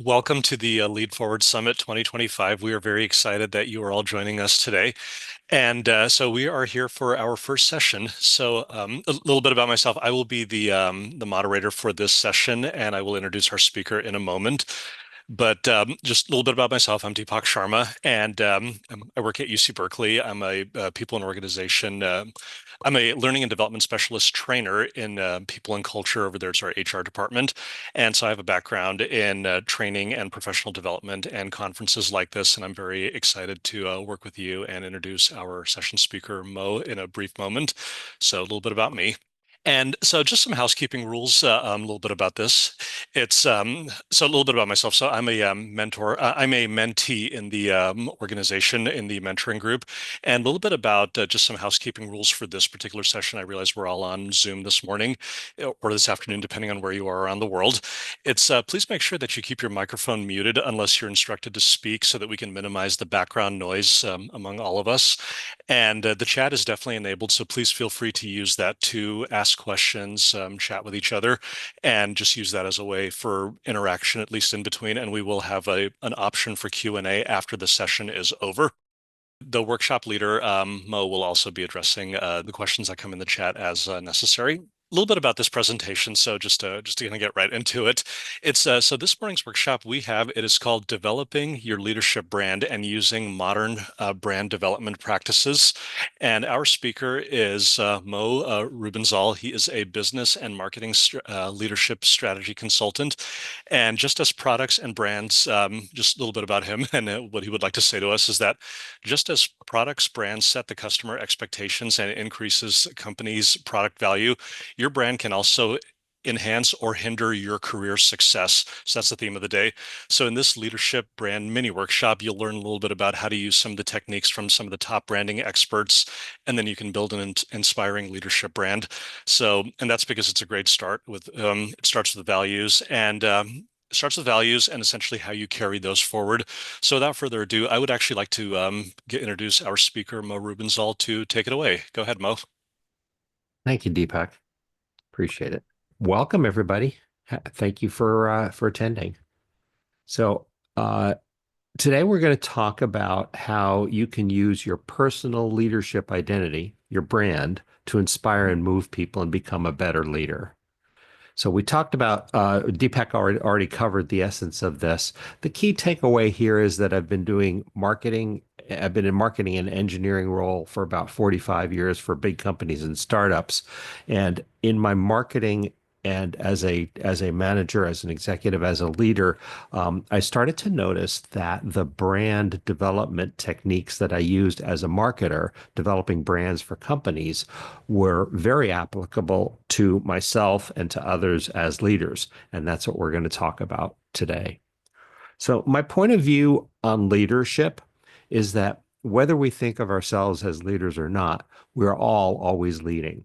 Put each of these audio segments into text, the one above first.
Welcome to the LeadForward Summit 2025. We are very excited that you are all joining us today. And so we are here for our first session. So a little bit about myself. I will be the moderator for this session, and I will introduce our speaker in a moment. But just a little bit about myself. I'm Deepak Sharma, and I work at UC Berkeley. I'm a people and organization. I'm a learning and development specialist trainer in people and culture over there. It's our HR department. And so I have a background in training and professional development and conferences like this. And I'm very excited to work with you and introduce our session speaker, Mo, in a brief moment. So a little bit about me. And so just some housekeeping rules, a little bit about this. It's so a little bit about myself. So I'm a mentor. I'm a mentee in the organization in the mentoring group, and a little bit about just some housekeeping rules for this particular session. I realize we're all on Zoom this morning or this afternoon, depending on where you are around the world. It's please make sure that you keep your microphone muted unless you're instructed to speak, so that we can minimize the background noise among all of us. And the chat is definitely enabled, so please feel free to use that to ask questions, chat with each other, and just use that as a way for interaction, at least in between. And we will have an option for Q&A after the session is over. The workshop leader, Mo, will also be addressing the questions that come in the chat as necessary. A little bit about this presentation, so just to kind of get right into it. It's so this morning's workshop it is called Developing Your Leadership Brand and Using Modern Brand Development Practices. And our speaker is Mo Rubenzal. He is a business and marketing leadership strategy consultant. And just as products and brands, just a little bit about him and what he would like to say to us is that just as products brands set the customer expectations and increases companies' product value, your brand can also enhance or hinder your career success. So that's the theme of the day. So in this leadership brand mini workshop, you'll learn a little bit about how to use some of the techniques from some of the top branding experts, and then you can build an inspiring leadership brand. So, and that's because it's a great start with, it starts with values and essentially how you carry those forward. So without further ado, I would actually like to introduce our speaker, Mo Rubenzal, to take it away. Go ahead, Mo. Thank you, Deepak. Appreciate it. Welcome, everybody. Thank you for attending. So, uh, today we're going to talk about how you can use your personal leadership identity, your brand, to inspire and move people and become a better leader. So we talked about Deepak already covered the essence of this. The key takeaway here is that I've been doing marketing. I've been in marketing and engineering role for about 45 years for big companies and startups. And in my marketing and as a manager, as an executive, as a leader, I started to notice that the brand development techniques that I used as a marketer, developing brands for companies, were very applicable to myself and to others as leaders. And that's what we're going to talk about today. So, my point of view on leadership is that whether we think of ourselves as leaders or not, we're all always leading.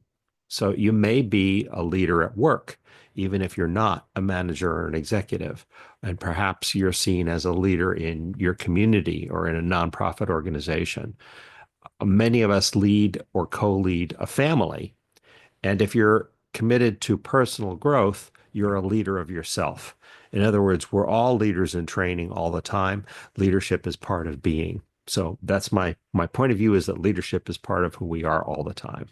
So, you may be a leader at work, even if you're not a manager or an executive. And perhaps you're seen as a leader in your community or in a nonprofit organization. Many of us lead or co-lead a family. And if you're committed to personal growth, you're a leader of yourself. In other words, we're all leaders in training all the time. Leadership is part of being. So that's my point of view, is that leadership is part of who we are all the time.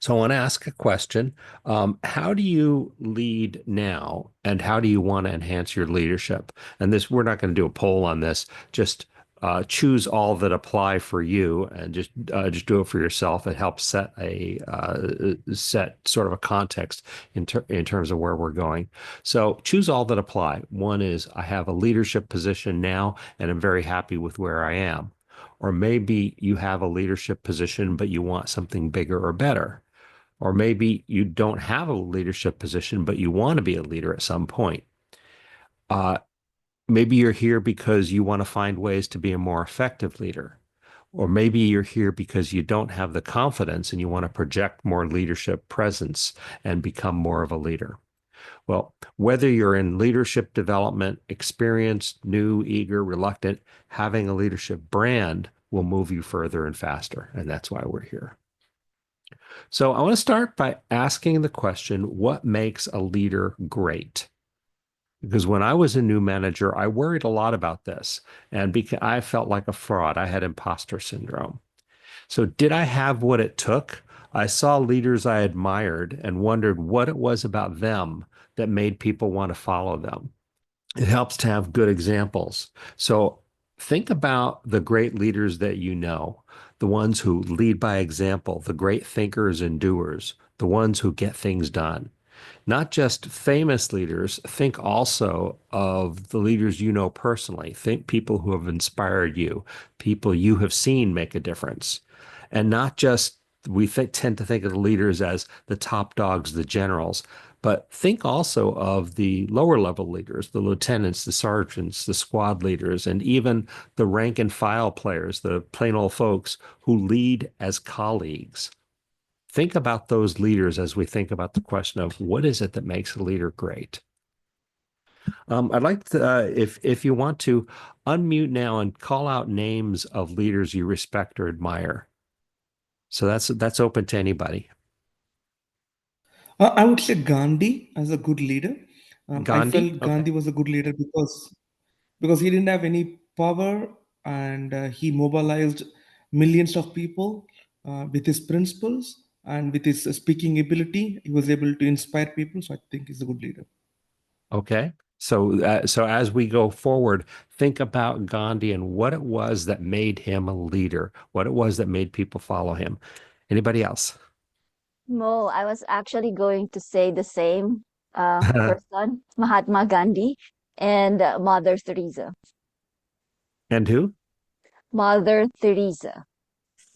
So I want to ask a question. How do you lead now, and how do you want to enhance your leadership? And this, we're not going to do a poll on this. Just choose all that apply for you, and just do it for yourself. It helps set sort of a context in terms of where we're going. So choose all that apply. One is, I have a leadership position now, and I'm very happy with where I am. Or maybe you have a leadership position, but you want something bigger or better. Or maybe you don't have a leadership position, but you want to be a leader at some point. Uh, Maybe you're here because you want to find ways to be a more effective leader. Or maybe you're here because you don't have the confidence and you want to project more leadership presence and become more of a leader. Well, whether you're in leadership development, experienced, new, eager, reluctant, having a leadership brand will move you further and faster. And that's why we're here. So I want to start by asking the question, what makes a leader great? Because when I was a new manager, I worried a lot about this. And because I felt like a fraud, I had imposter syndrome. So, did I have what it took? I saw leaders I admired and wondered what it was about them that made people want to follow them. It helps to have good examples. So, think about the great leaders that you know, the ones who lead by example, the great thinkers and doers, the ones who get things done. Not just famous leaders, think also of the leaders you know personally. Think people who have inspired you, people you have seen make a difference. And not just, tend to think of the leaders as the top dogs, the generals, but think also of the lower level leaders, the lieutenants, the sergeants, the squad leaders, and even the rank and file players, the plain old folks who lead as colleagues. Think about those leaders as we think about the question of what is it that makes a leader great. I'd like to, if you want to, unmute now and call out names of leaders you respect or admire. So that's open to anybody. I would say Gandhi as a good leader. I Gandhi, felt okay, Gandhi was a good leader because he didn't have any power, and he mobilized millions of people with his principles and with his speaking ability. He was able to inspire people. So I think he's a good leader. okay. So as we go forward, think about Gandhi and what it was that made him a leader, what it was that made people follow him. Anybody else? Mo, I was actually going to say the same person, Mahatma Gandhi and Mother Teresa. And who? Mother Teresa.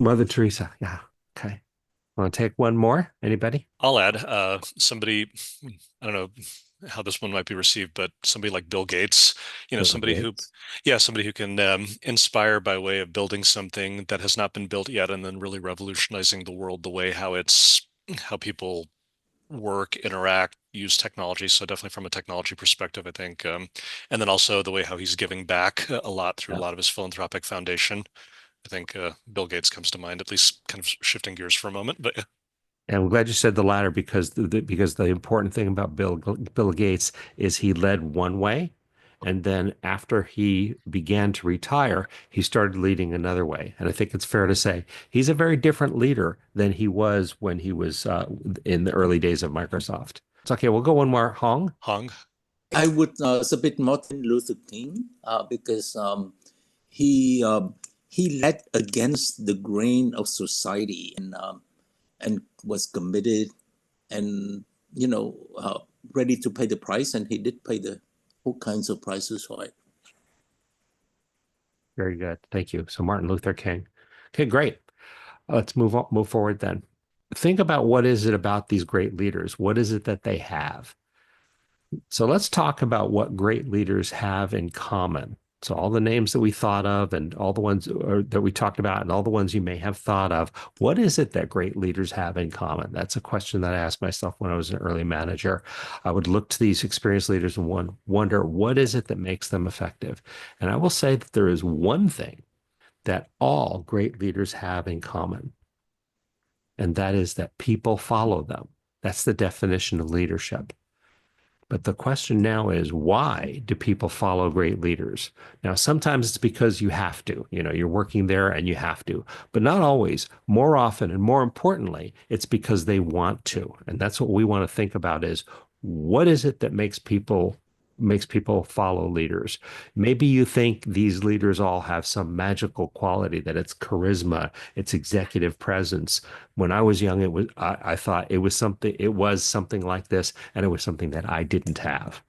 Mother Teresa. Yeah. Okay. Want to take one more? Anybody? I'll add somebody, I don't know how this one might be received, but somebody like Bill Gates, Bill somebody who, Gates. yeah, somebody who can inspire by way of building something that has not been built yet and then really revolutionizing the world, the way how people work, interact, use technology. So definitely from a technology perspective, I think, and then also the way how he's giving back a lot through a Yeah. lot of his philanthropic foundation. I think Bill Gates comes to mind, at least kind of shifting gears for a moment. But And I'm glad you said the latter because because the important thing about Bill Gates is he led one way, and then after he began to retire, he started leading another way. And I think it's fair to say he's a very different leader than he was when he was in the early days of Microsoft. It's okay. We'll go one more. Hong. Hong, I would submit Martin Luther King because he led against the grain of society and was committed and ready to pay the price, and he did pay the all kinds of prices for it. Very good. Thank you. So Martin Luther King. Okay, great. Let's move forward then. Think about what is it about these great leaders? What is it that they have? So let's talk about what great leaders have in common. So all the names that we thought of and all the ones that we talked about and all the ones you may have thought of, what is it that great leaders have in common? That's a question that I asked myself when I was an early manager. I would look to these experienced leaders and wonder what is it that makes them effective? And I will say that there is one thing that all great leaders have in common, and that is that people follow them. That's the definition of leadership. But the question now is, why do people follow great leaders? Now, sometimes it's because you have to, you're working there and you have to, but not always. More often and more importantly, it's because they want to. And that's what we want to think about is what is it that makes people follow leaders? Maybe you think these leaders all have some magical quality, that it's charisma, it's executive presence. When I was young, I thought it was something like this, and it was something that I didn't have.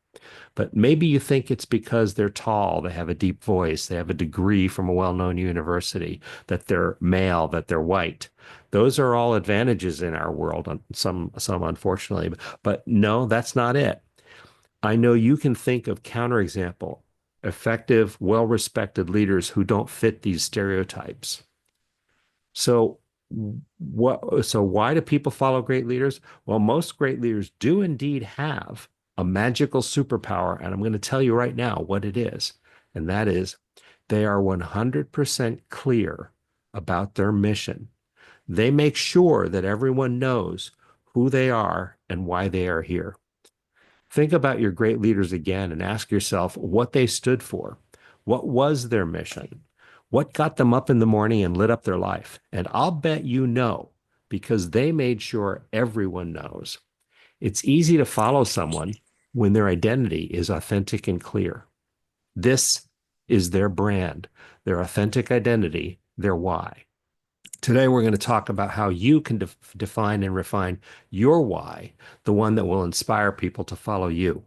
But maybe you think it's because they're tall, they have a deep voice, they have a degree from a well-known university, that they're male, that they're white. Those are all advantages in our world, some unfortunately, but no, that's not it. I know you can think of counterexample, effective, well-respected leaders who don't fit these stereotypes. So why do people follow great leaders? Well, most great leaders do indeed have a magical superpower, and I'm going to tell you right now what it is. And that is they are 100% clear about their mission. They make sure that everyone knows who they are and why they are here. Think about your great leaders again and ask yourself what they stood for. What was their mission? What got them up in the morning and lit up their life? And I'll bet you know, because they made sure everyone knows. It's easy to follow someone when their identity is authentic and clear. This is their brand, their authentic identity, their why. Today, we're going to talk about how you can define and refine your why, the one that will inspire people to follow you.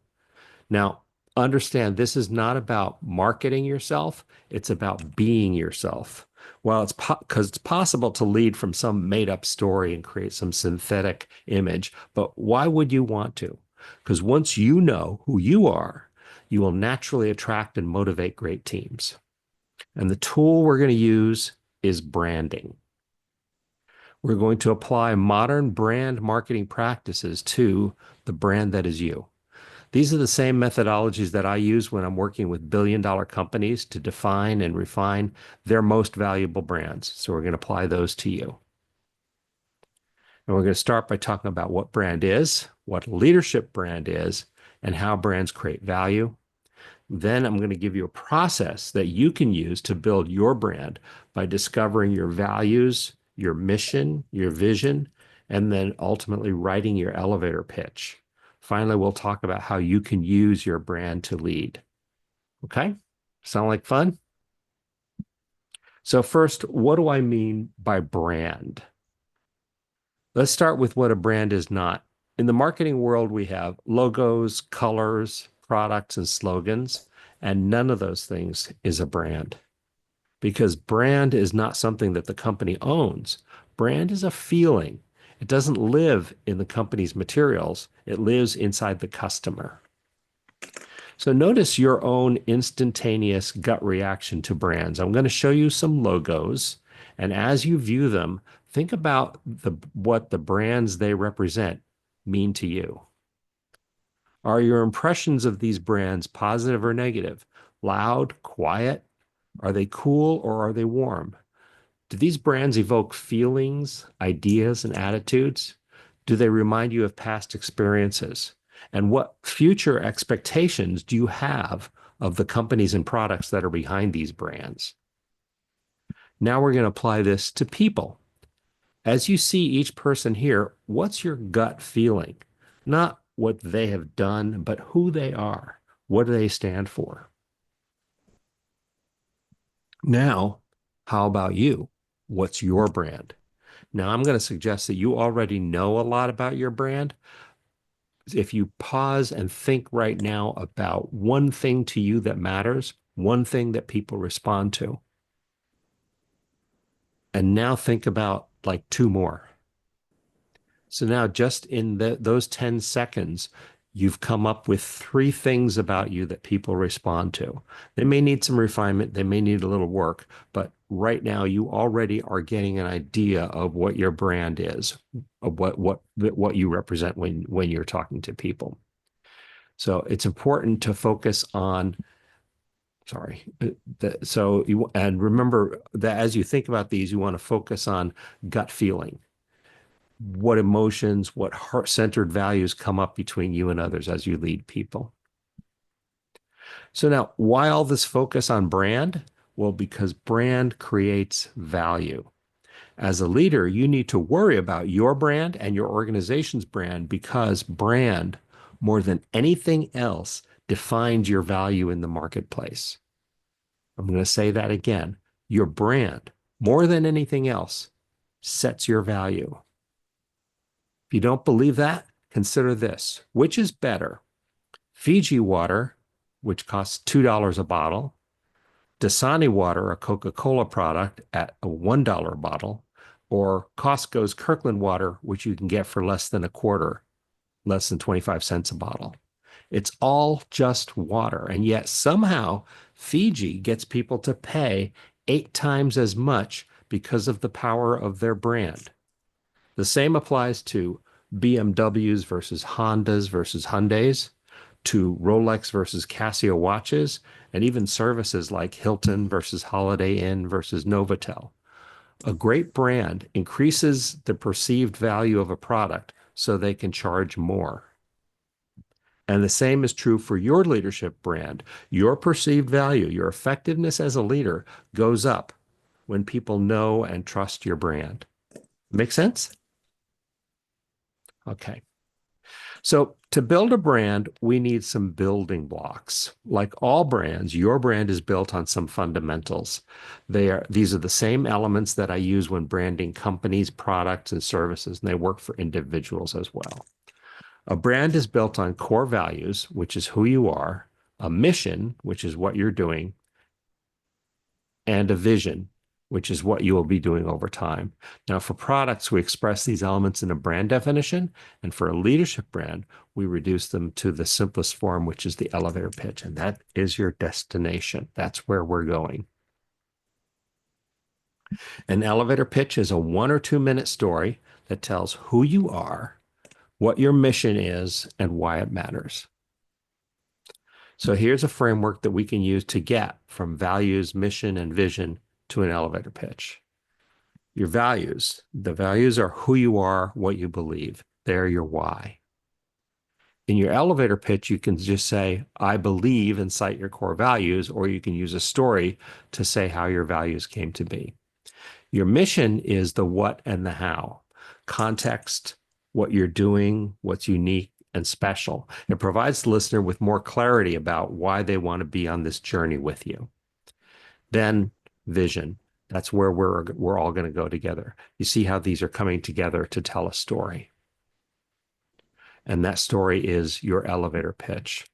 Now, understand this is not about marketing yourself, it's about being yourself. Well, because it's possible to lead from some made-up story and create some synthetic image, but why would you want to? Because once you know who you are, you will naturally attract and motivate great teams. And the tool we're going to use is branding. We're going to apply modern brand marketing practices to the brand that is you. These are the same methodologies that I use when I'm working with billion-dollar companies to define and refine their most valuable brands. So we're going to apply those to you. And we're going to start by talking about what brand is, what leadership brand is, and how brands create value. Then I'm going to give you a process that you can use to build your brand by discovering your values, your mission, your vision, and then ultimately writing your elevator pitch. Finally, we'll talk about how you can use your brand to lead. Okay? Sound like fun? So first, what do I mean by brand? Let's start with what a brand is not. In the marketing world, we have logos, colors, products, and slogans, and none of those things is a brand. Because brand is not something that the company owns. Brand is a feeling. It doesn't live in the company's materials. It lives inside the customer. So notice your own instantaneous gut reaction to brands. I'm going to show you some logos. And as you view them, think about what the brands they represent mean to you. Are your impressions of these brands positive or negative? Loud, quiet? Are they cool or are they warm? Do these brands evoke feelings, ideas, and attitudes? Do they remind you of past experiences? And what future expectations do you have of the companies and products that are behind these brands? Now we're going to apply this to people. As you see each person here, what's your gut feeling? Not what they have done, but who they are. What do they stand for? Now, how about you? What's your brand? Now, I'm going to suggest that you already know a lot about your brand. If you pause and think right now about one thing to you that matters, one thing that people respond to, and now think about like two more. So now just in those 10 seconds, you've come up with three things about you that people respond to. They may need some refinement, they may need a little work, but right now you already are getting an idea of what your brand is, of what you represent when you're talking to people. So it's important to focus on, and remember that as you think about these, you want to focus on gut feeling. What emotions, what heart-centered values come up between you and others as you lead people. So now, why all this focus on brand? Well, because brand creates value. As a leader, you need to worry about your brand and your organization's brand because brand, more than anything else, defines your value in the marketplace. I'm going to say that again. Your brand, more than anything else, sets your value. If you don't believe that, consider this. Which is better? Fiji water, which costs $2 a bottle, Dasani water, a Coca-Cola product, at a $1 a bottle, or Costco's Kirkland water, which you can get for less than a quarter, less than 25 cents a bottle. It's all just water. And yet somehow Fiji gets people to pay 8 times as much because of the power of their brand. The same applies to BMWs versus Hondas versus Hyundais, to Rolex versus Casio watches, and even services like Hilton versus Holiday Inn versus Novotel. A great brand increases the perceived value of a product so they can charge more. And the same is true for your leadership brand. Your perceived value, your effectiveness as a leader goes up when people know and trust your brand. Make sense? Okay. So to build a brand, we need some building blocks. Like all brands, your brand is built on some fundamentals. These are the same elements that I use when branding companies, products, and services, and they work for individuals as well. A brand is built on core values, which is who you are, a mission, which is what you're doing, and a vision, which is what you will be doing over time. Now, for products, we express these elements in a brand definition, and for a leadership brand, we reduce them to the simplest form, which is the elevator pitch, and that is your destination. That's where we're going. An elevator pitch is a 1 or 2 minute story that tells who you are, what your mission is, and why it matters. So here's a framework that we can use to get from values, mission, and vision to an elevator pitch. Your values. The values are who you are, what you believe. They're your why. In your elevator pitch, you can just say, I believe, and cite your core values, or you can use a story to say how your values came to be. Your mission is the what and the how. Context, what you're doing, what's unique and special. It provides the listener with more clarity about why they want to be on this journey with you. Then vision. That's where we're all going to go together. You see how these are coming together to tell a story. And that story is your elevator pitch.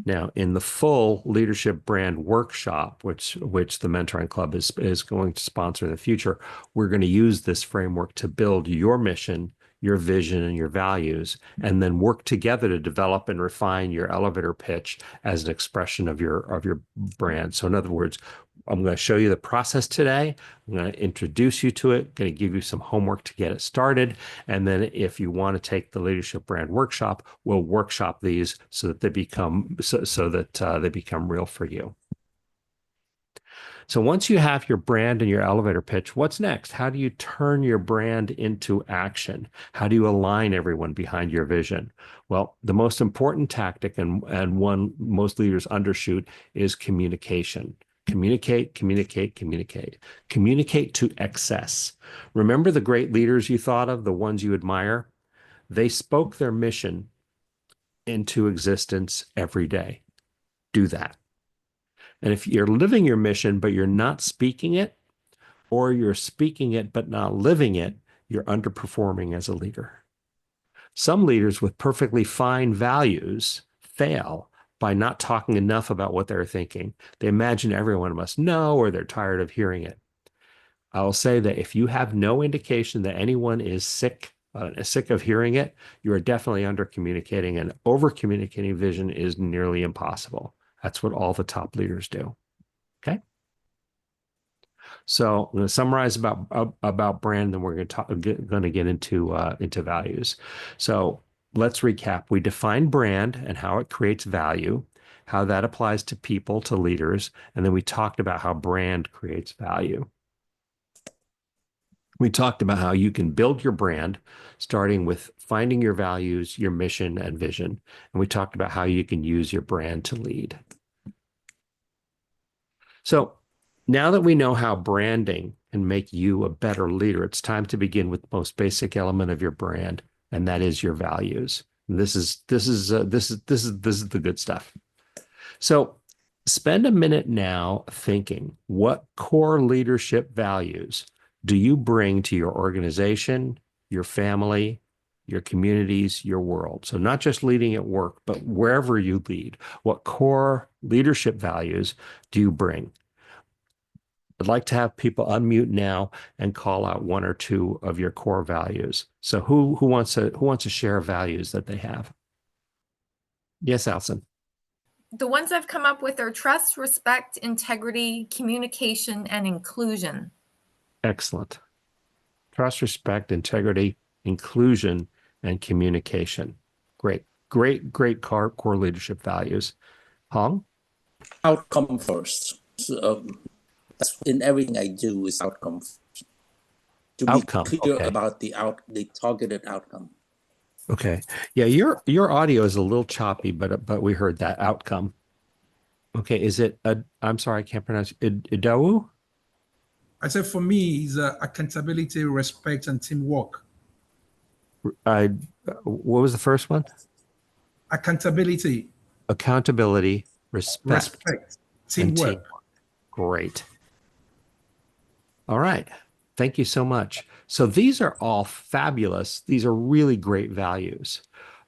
Now, in the full leadership brand workshop, which the Mentoring Club is going to sponsor in the future, we're going to use this framework to build your mission, your vision, and your values, and then work together to develop and refine your elevator pitch as an expression of your brand. So in other words, I'm going to show you the process today. I'm going to introduce you to it, going to give you some homework to get it started. And then if you want to take the leadership brand workshop, we'll workshop these so that they become they become real for you. So once you have your brand and your elevator pitch, what's next? How do you turn your brand into action? How do you align everyone behind your vision? Well, the most important tactic and one most leaders undershoot is communication. Communicate, communicate, communicate. Communicate to excess. Remember the great leaders you thought of, the ones you admire? They spoke their mission into existence every day. Do that. And if you're living your mission, but you're not speaking it, or you're speaking it, but not living it, you're underperforming as a leader. Some leaders with perfectly fine values fail by not talking enough about what they're thinking. They imagine everyone must know, or they're tired of hearing it. I'll say that if you have no indication that anyone is sick of hearing it, you are definitely under-communicating, and over-communicating vision is nearly impossible. That's what all the top leaders do. Okay. So I'm going to summarize about brand, then we're going to get into values. So let's recap. We defined brand and how it creates value, how that applies to people, to leaders, and then we talked about how brand creates value. We talked about how you can build your brand, starting with finding your values, your mission, and vision. And we talked about how you can use your brand to lead. So now that we know how branding can make you a better leader, it's time to begin with the most basic element of your brand, and that is your values. And this is the good stuff. So spend a minute now thinking, what core leadership values do you bring to your organization, your family, your communities, your world? So not just leading at work, but wherever you lead, what core leadership values do you bring? I'd like to have people unmute now and call out 1 or 2 of your core values. So who wants to share values that they have? Yes, Alison. The ones I've come up with are trust, respect, integrity, communication, and inclusion. Excellent. Trust, respect, integrity, inclusion, and communication. Great core leadership values. Hong? Outcome first. So, that's in everything I do is outcome. To be clear about the targeted outcome. Okay. Yeah, your audio is a little choppy, but we heard that outcome. Okay, is it I'm sorry, I can't pronounce Idawu? I said for me, is accountability, respect, and teamwork. I what was the first one? Accountability, Accountability, respect, respect, and teamwork. teamwork. Great. All right. Thank you so much. So these are all fabulous. These are really great values.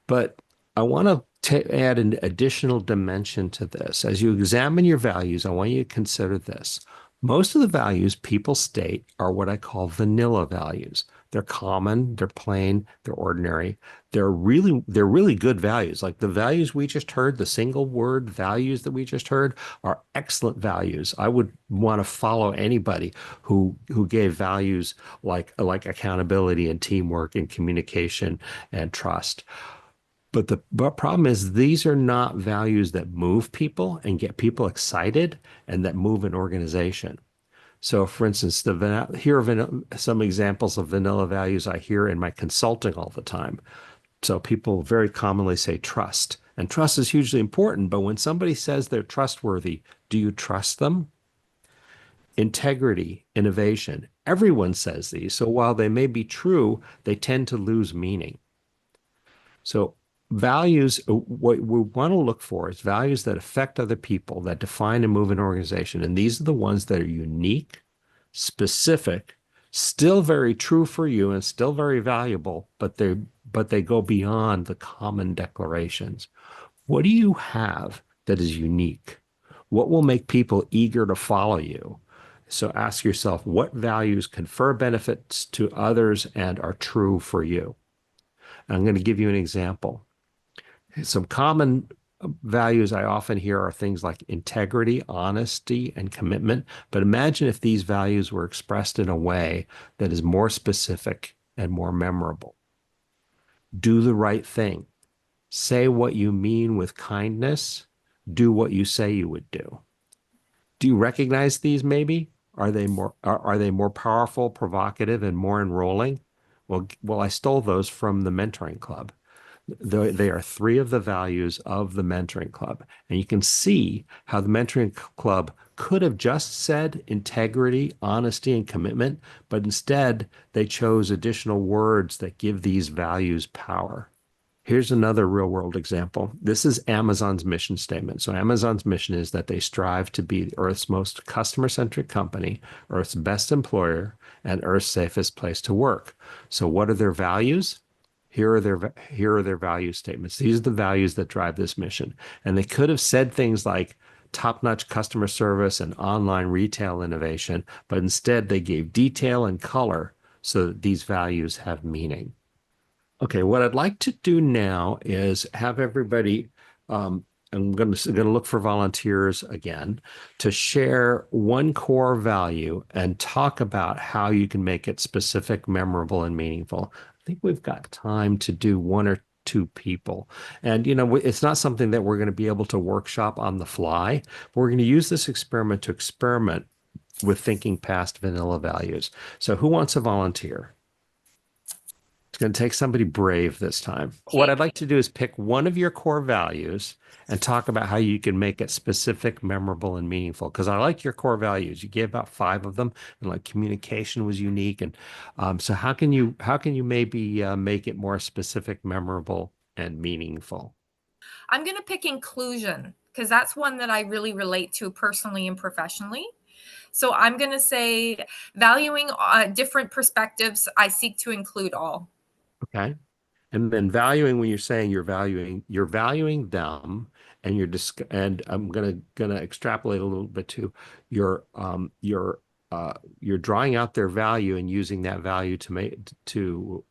But I want to add an additional dimension to this. As you examine your values, I want you to consider this. Most of the values people state are what I call vanilla values. They're common, they're plain, they're ordinary. They're really good values. Like the values we just heard, the single word values that we just heard are excellent values. I would want to follow anybody who gave values like accountability and teamwork and communication and trust. But the problem is these are not values that move people and get people excited and that move an organization. So, for instance, here are some examples of vanilla values I hear in my consulting all the time. So people very commonly say trust, and trust is hugely important. But when somebody says they're trustworthy, do you trust them? Integrity, innovation, everyone says these. So while they may be true, they tend to lose meaning. So values, what we want to look for is values that affect other people, that define and move an organization. And these are the ones that are unique, specific, still very true for you and still very valuable, but they go beyond the common declarations. What do you have that is unique? What will make people eager to follow you? So ask yourself, what values confer benefits to others and are true for you? And I'm going to give you an example. Some common values I often hear are things like integrity, honesty, and commitment. But imagine if these values were expressed in a way that is more specific and more memorable. Do the right thing. Say what you mean with kindness. Do what you say you would do. Do you recognize these maybe? Are they more powerful, provocative, and more enrolling? Well, I stole those from the mentoring club. They are three of the values of the mentoring club. And you can see how the mentoring club could have just said integrity, honesty, and commitment, but instead they chose additional words that give these values power. Here's another real world example. This is Amazon's mission statement. So Amazon's mission is that they strive to be Earth's most customer-centric company, Earth's best employer, and Earth's safest place to work. So what are their values? Here are their value statements. These are the values that drive this mission. And they could have said things like top-notch customer service and online retail innovation, but instead they gave detail and color so that these values have meaning. Okay, what I'd like to do now is have everybody, I'm going to look for volunteers again to share one core value and talk about how you can make it specific, memorable, and meaningful. I think we've got time to do one or two people. And, it's not something that we're going to be able to workshop on the fly, but we're going to use this experiment to experiment with thinking past vanilla values. So who wants to volunteer? It's going to take somebody brave this time. What I'd like to do is pick one of your core values and talk about how you can make it specific, memorable, and meaningful. Because I like your core values. You gave about 5 of them, and like communication was unique. And so how can you maybe make it more specific, memorable, and meaningful? I'm going to pick inclusion because that's one that I really relate to personally and professionally. So I'm going to say valuing different perspectives. I seek to include all. Okay. And then valuing, when you're saying you're valuing them, and and I'm gonna extrapolate a little bit to you're drawing out their value and using that value to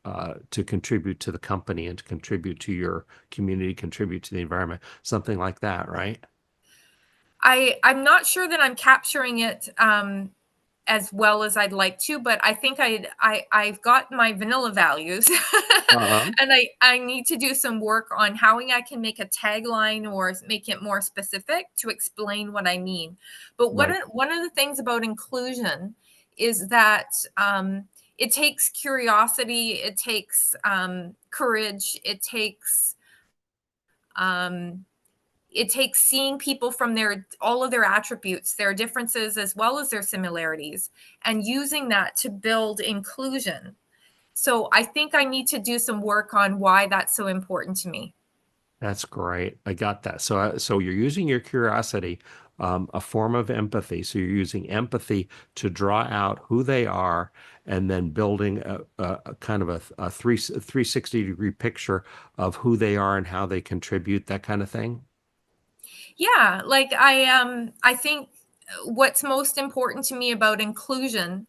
contribute to the company and to contribute to your community, contribute to the environment, something like that, right? I'm not sure that I'm capturing it as well as I'd like to, but I think I've got my vanilla values and I need to do some work on how I can make a tagline or make it more specific to explain what I mean. But one of the things about inclusion is that it takes curiosity, it takes courage, it takes seeing people from all of their attributes, their differences, as well as their similarities, and using that to build inclusion. So I think I need to do some work on why that's so important to me. That's great. I got that. So you're using your curiosity, a form of empathy. So you're using empathy to draw out who they are, and then building a kind of a 360-degree picture of who they are and how they contribute, that kind of thing. Yeah, like I think what's most important to me about inclusion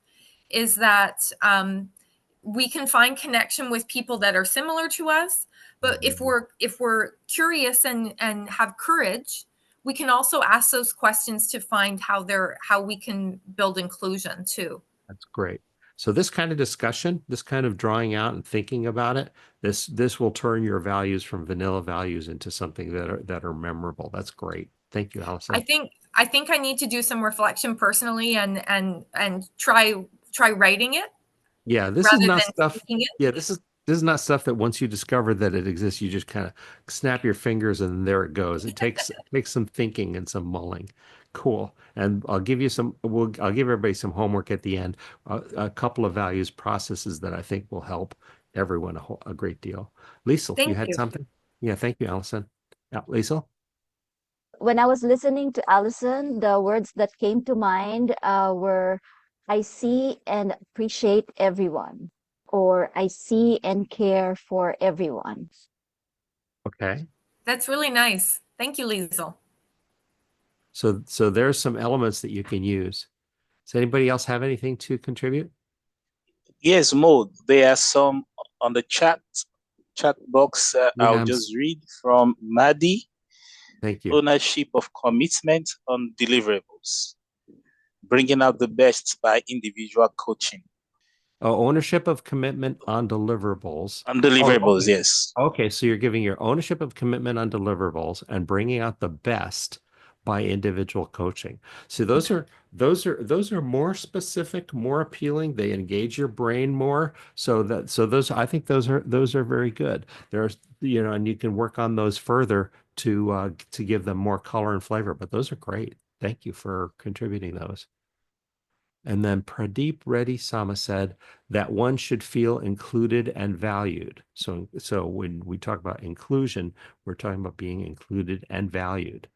is that we can find connection with people that are similar to us, but if we're curious and have courage, we can also ask those questions to find how we can build inclusion too. That's great. So this kind of discussion, this kind of drawing out and thinking about it, this will turn your values from vanilla values into something that are memorable. That's great. Thank you, Allison. I think I need to do some reflection personally and try writing it. Yeah, this is not stuff. Yeah, this is not stuff that once you discover that it exists, you just kind of snap your fingers and there it goes. It takes some thinking and some mulling. Cool. And I'll give everybody some homework at the end. A couple of values processes that I think will help everyone a great deal. Liesl, you had something? Yeah, thank you, Allison. Yeah, Liesl? When I was listening to Allison, the words that came to mind were, I see and appreciate everyone, or I see and care for everyone. Okay. That's really nice. Thank you, Liesl. So there's some elements that you can use. Does anybody else have anything to contribute? Yes, Mo. There are some on the chat box. I'll just read from Maddie. Thank you. Ownership of commitment on deliverables. Bringing out the best by individual coaching. Oh, ownership of commitment on deliverables. On deliverables, okay. Yes. Okay, so you're giving your ownership of commitment on deliverables and bringing out the best by individual coaching. So those are more specific, more appealing. They engage your brain more. So those, I think those are very good. There's, and you can work on those further to give them more color and flavor. But those are great. Thank you for contributing those. And then Pradeep Reddy Sama said that one should feel included and valued. So when we talk about inclusion, we're talking about being included and valued.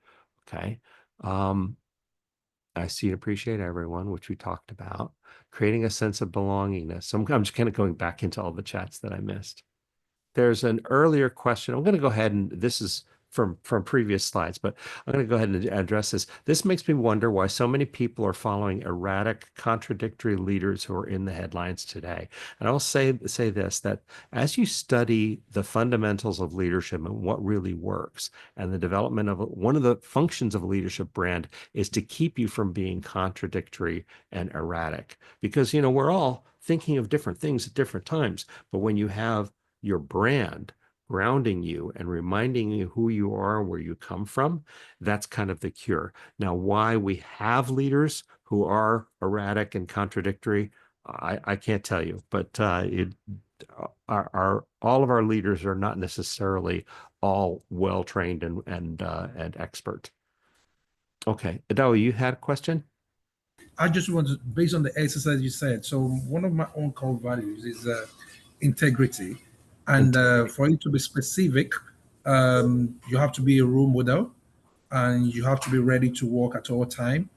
Okay. I see and appreciate everyone, which we talked about. Creating a sense of belongingness. So I'm just kind of going back into all the chats that I missed. There's an earlier question. I'm going to go ahead and this is from previous slides, but I'm going to go ahead and address this. This makes me wonder why so many people are following erratic, contradictory leaders who are in the headlines today. And I'll say this, that as you study the fundamentals of leadership and what really works, and the development of one of the functions of a leadership brand is to keep you from being contradictory and erratic. Because, we're all thinking of different things at different times, but when you have your brand grounding you and reminding you who you are and where you come from, that's kind of the cure. Now, why we have leaders who are erratic and contradictory, I can't tell you, but all of our leaders are not necessarily all well-trained and expert. Okay, Adawi, you had a question? I just want to, based on the exercise you said, so one of my own core values is integrity. And for you to be specific, you have to be a role model, and you have to be ready to work at all time.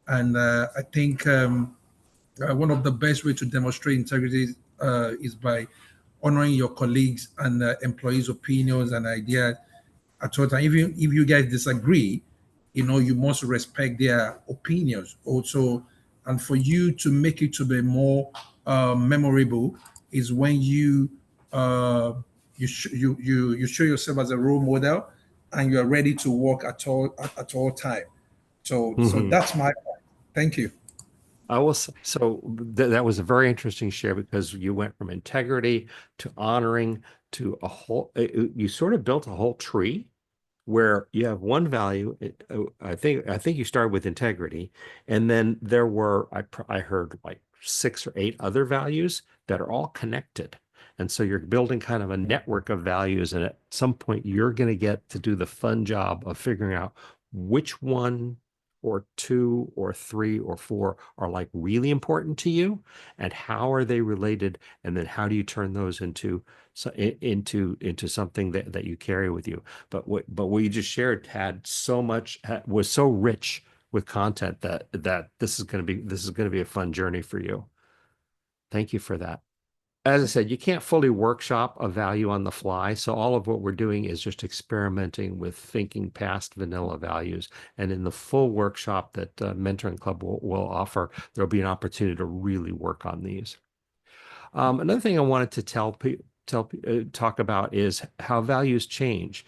And I think one of the best way to demonstrate integrity is by honoring your colleagues and employees' opinions and ideas at all time. If you guys disagree, you must respect their opinions also. And for you to make it to be more memorable is when you show yourself as a role model, and you are ready to work at all time. So that's my point. Thank you. That was a very interesting share, because you went from integrity to honoring to a whole. You sort of built a whole tree where you have one value. I think you started with integrity, and then there were I heard like 6 or 8 other values that are all connected. And so you're building kind of a network of values. And at some point, you're going to get to do the fun job of figuring out which one or 2 or 3 or 4 are like really important to you, and how are they related, and then how do you turn those into something that you carry with you. But what you just shared was so rich with content that this is going to be a fun journey for you. Thank you for that. As I said, you can't fully workshop a value on the fly. So all of what we're doing is just experimenting with thinking past vanilla values. And in the full workshop that Mentoring Club will offer, there'll be an opportunity to really work on these. Another thing I wanted to talk about is how values change.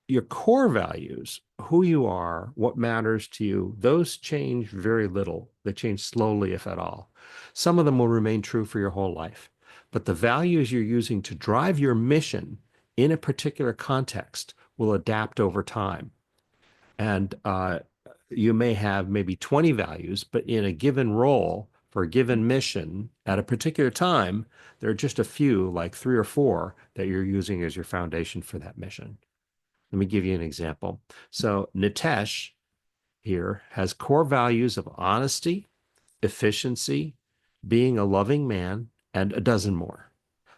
Your core values, who you are, what matters to you, those change very little. They change slowly, if at all. Some of them will remain true for your whole life. But the values you're using to drive your mission in a particular context will adapt over time. And you may have maybe 20 values, but in a given role for a given mission at a particular time, there are just a few, like 3 or 4, that you're using as your foundation for that mission. Let me give you an example. So Nitesh here has core values of honesty, efficiency, being a loving man, and a dozen more.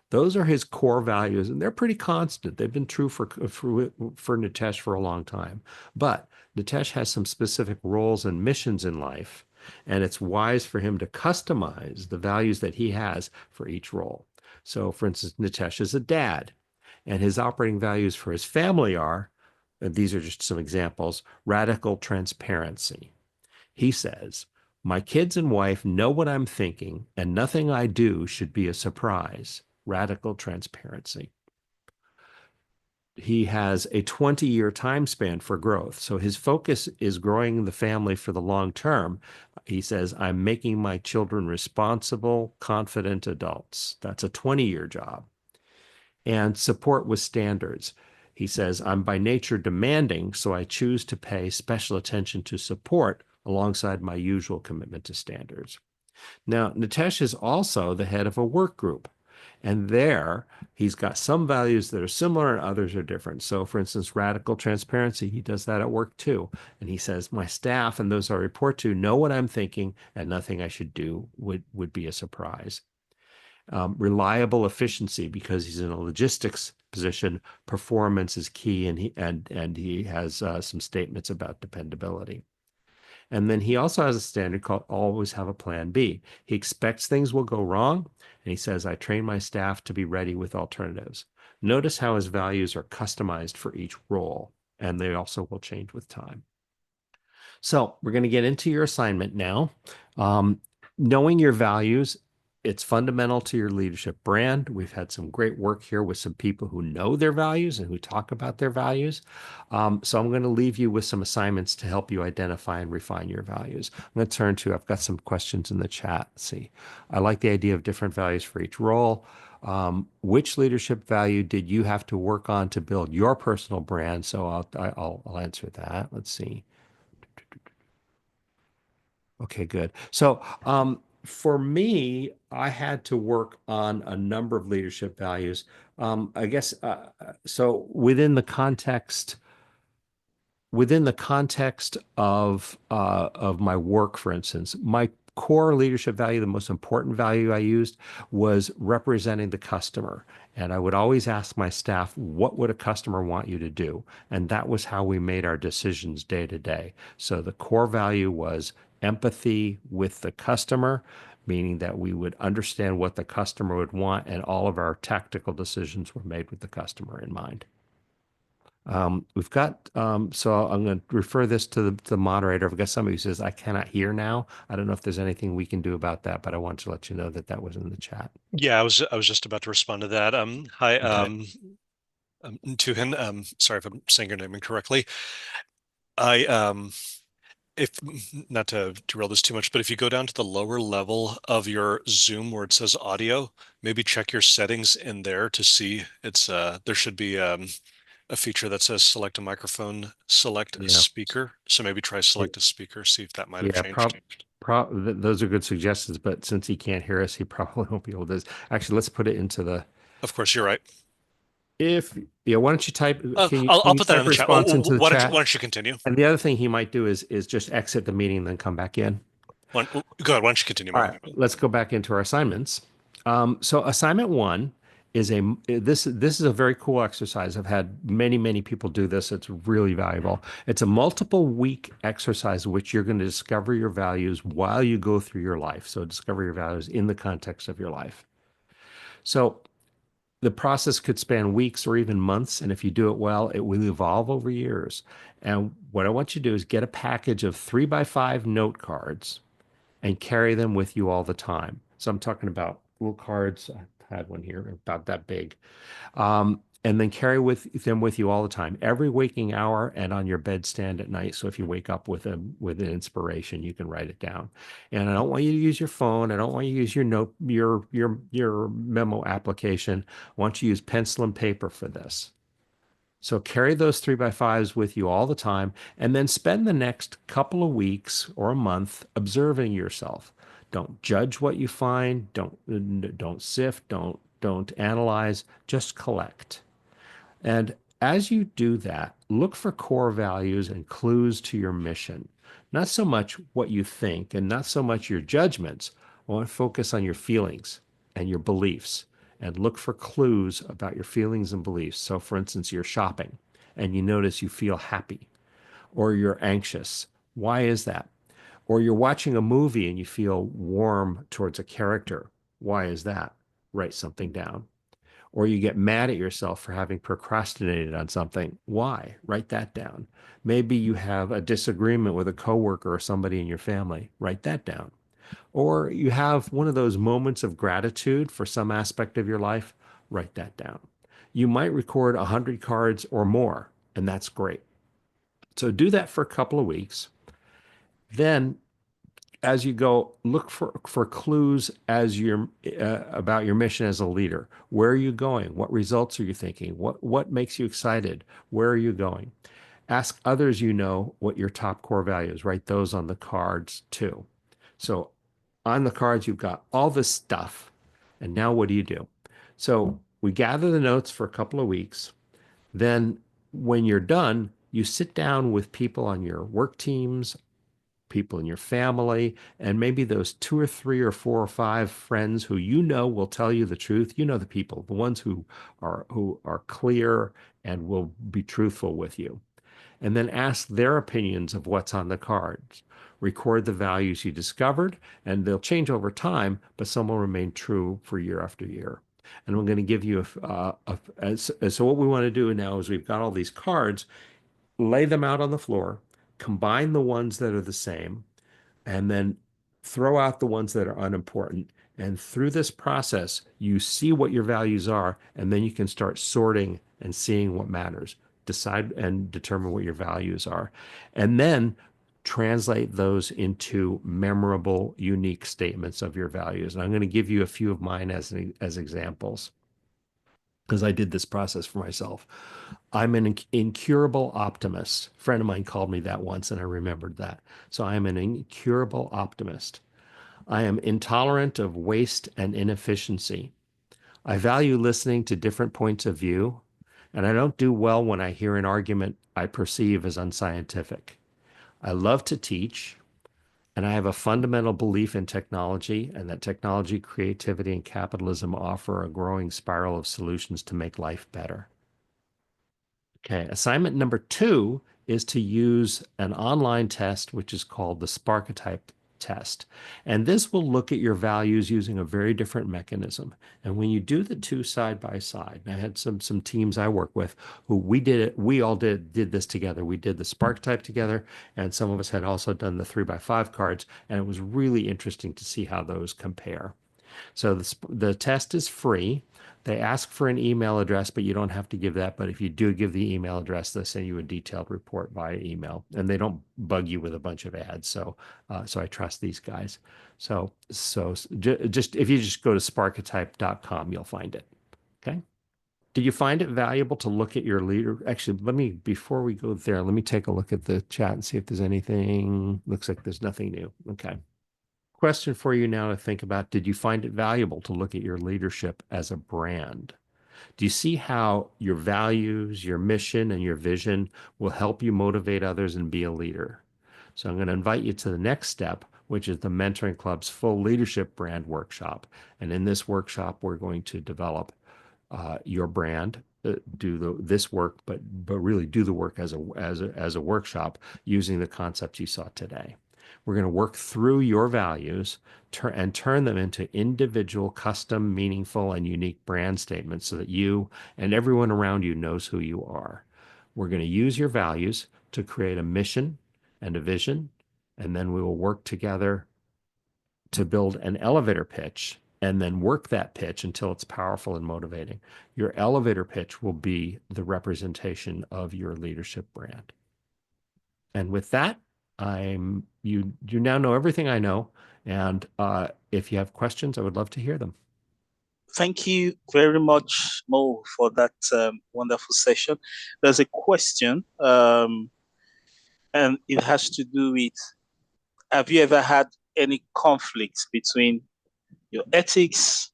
Those are his core values, and they're pretty constant. They've been true for Nitesh for a long time. But Nitesh has some specific roles and missions in life, and it's wise for him to customize the values that he has for each role. So, for instance, Nitesh is a dad, and his operating values for his family are, and these are just some examples, radical transparency. He says, my kids and wife know what I'm thinking, and nothing I do should be a surprise. Radical transparency. He has a 20-year time span for growth. So his focus is growing the family for the long term. He says, I'm making my children responsible, confident adults. That's a 20-year job. And support with standards. He says, I'm by nature demanding, so I choose to pay special attention to support alongside my usual commitment to standards. Now, Nitesh is also the head of a work group. And there, he's got some values that are similar and others are different. So, for instance, radical transparency, he does that at work too. And he says, my staff and those I report to know what I'm thinking, and nothing I should do would be a surprise. Reliable efficiency, because he's in a logistics position, performance is key, and he has some statements about dependability. And then he also has a standard called always have a plan B. He expects things will go wrong, and he says, I train my staff to be ready with alternatives. Notice how his values are customized for each role, and they also will change with time. So we're going to get into your assignment now. Knowing your values, it's fundamental to your leadership brand. We've had some great work here with some people who know their values and who talk about their values. So I'm going to leave you with some assignments to help you identify and refine your values. I'm going to turn to, I've got some questions in the chat. Let's see. I like the idea of different values for each role. Which leadership value did you have to work on to build your personal brand? So I'll answer that. Let's see. Okay, good. So, for me, I had to work on a number of leadership values. I guess so within the context of my work, for instance, my core leadership value, the most important value I used, was representing the customer. And I would always ask my staff, what would a customer want you to do? And that was how we made our decisions day to day. So the core value was empathy with the customer, meaning that we would understand what the customer would want, and all of our tactical decisions were made with the customer in mind. We've got, so I'm going to refer this to the moderator. I've got somebody who says, I cannot hear now. I don't know if there's anything we can do about that, but I want to let you know that that was in the chat. Yeah, I was just about to respond to that. Hi, Okay. Tuhin. Sorry if I'm saying your name incorrectly. If not to derail this too much, but if you go down to the lower level of your Zoom where it says audio, maybe check your settings in there to see there should be a feature that says select a microphone, select a speaker. So maybe try select a speaker, see if that might have changed. those are good suggestions, but since he can't hear us, he probably won't be able to. Actually, let's put it into the. Of course, you're right. Why don't you type? I'll put that in the chat. Response into the Why chat? don't you continue? And the other thing he might do is just exit the meeting and then come back in. Go ahead. Why don't you continue? All right, let's go back into our assignments. So assignment 1 is this is a very cool exercise. I've had many people do this. It's really valuable. It's a multiple week exercise in which you're going to discover your values while you go through your life. So discover your values in the context of your life. So the process could span weeks or even months, and if you do it well, it will evolve over years. And what I want you to do is get a package of 3x5 note cards and carry them with you all the time. So I'm talking about little cards. I had one here about that big. And then carry them with you all the time, every waking hour and on your bedstand at night. So if you wake up with an inspiration, you can write it down. And I don't want you to use your phone. I don't want you to use your memo application. I want you to use pencil and paper for this. So carry those 3x5s with you all the time, and then spend the next couple of weeks or a month observing yourself. Don't judge what you find. Don't sift. Don't analyze. Just collect. And as you do that, look for core values and clues to your mission. Not so much what you think and not so much your judgments. I want to focus on your feelings and your beliefs and look for clues about your feelings and beliefs. So for instance, you're shopping and you notice you feel happy or you're anxious. Why is that? Or you're watching a movie and you feel warm towards a character. Why is that? Write something down. Or you get mad at yourself for having procrastinated on something. Why? Write that down. Maybe you have a disagreement with a coworker or somebody in your family. Write that down. Or you have one of those moments of gratitude for some aspect of your life. Write that down. You might record 100 cards or more, and that's great. So do that for a couple of weeks. Then as you go, look for clues as about your mission as a leader. Where are you going? What results are you thinking? What makes you excited? Where are you going? Ask others you know what your top core values. Write those on the cards too. So on the cards, you've got all this stuff. And now what do? So we gather the notes for a couple of weeks. Then when you're done, you sit down with people on your work teams, people in your family, and maybe those 2 or 3 or 4 or 5 friends who you know will tell you the truth. You know the people, the ones who are clear and will be truthful with you. And then ask their opinions of what's on the cards. Record the values you discovered, and they'll change over time, but some will remain true for year after year. And I'm going to give you so what we want to do now is we've got all these cards, lay them out on the floor, combine the ones that are the same, and then throw out the ones that are unimportant. And through this process, you see what your values are, and then you can start sorting and seeing what matters. Decide and determine what your values are. And then translate those into memorable, unique statements of your values. And I'm going to give you a few of mine as examples, because I did this process for myself. I'm an incurable optimist. A friend of mine called me that once, and I remembered that. So I am an incurable optimist. I am intolerant of waste and inefficiency. I value listening to different points of view, and I don't do well when I hear an argument I perceive as unscientific. I love to teach, and I have a fundamental belief in technology and that technology, creativity, and capitalism offer a growing spiral of solutions to make life better. Okay, assignment number 2 is to use an online test, which is called the Sparketype test. And this will look at your values using a very different mechanism. And when you do the two side by side, I had some teams I work with who we all did this together. We did the Sparketype together, and some of us had also done the 3x5 cards, and it was really interesting to see how those compare. So the test is free. They ask for an email address, but you don't have to give that. But if you do give the email address, they'll send you a detailed report via email, and they don't bug you with a bunch of ads. So I trust these guys. So just if you just go to sparketype.com, you'll find it. Okay. Did you find it valuable to look at your leader? Actually, before we go there, let me take a look at the chat and see if there's anything. Looks like there's nothing new. Okay. question for you now to think about. Did you find it valuable to look at your leadership as a brand? Do you see how your values, your mission, and your vision will help you motivate others and be a leader? So I'm going to invite you to the next step, which is the Mentoring Club's full leadership brand workshop. And in this workshop, we're going to develop your brand, this work, but really do the work as a workshop using the concepts you saw today. We're going to work through your values and turn them into individual, custom, meaningful, and unique brand statements so that you and everyone around you knows who you are. We're going to use your values to create a mission and a vision, and then we will work together to build an elevator pitch and then work that pitch until it's powerful and motivating. Your elevator pitch will be the representation of your leadership brand. And with that, you now know everything I know. And if you have questions, I would love to hear them. Thank you very much, Mo, for that wonderful session. There's a question, and it has to do with, have you ever had any conflicts between your ethics,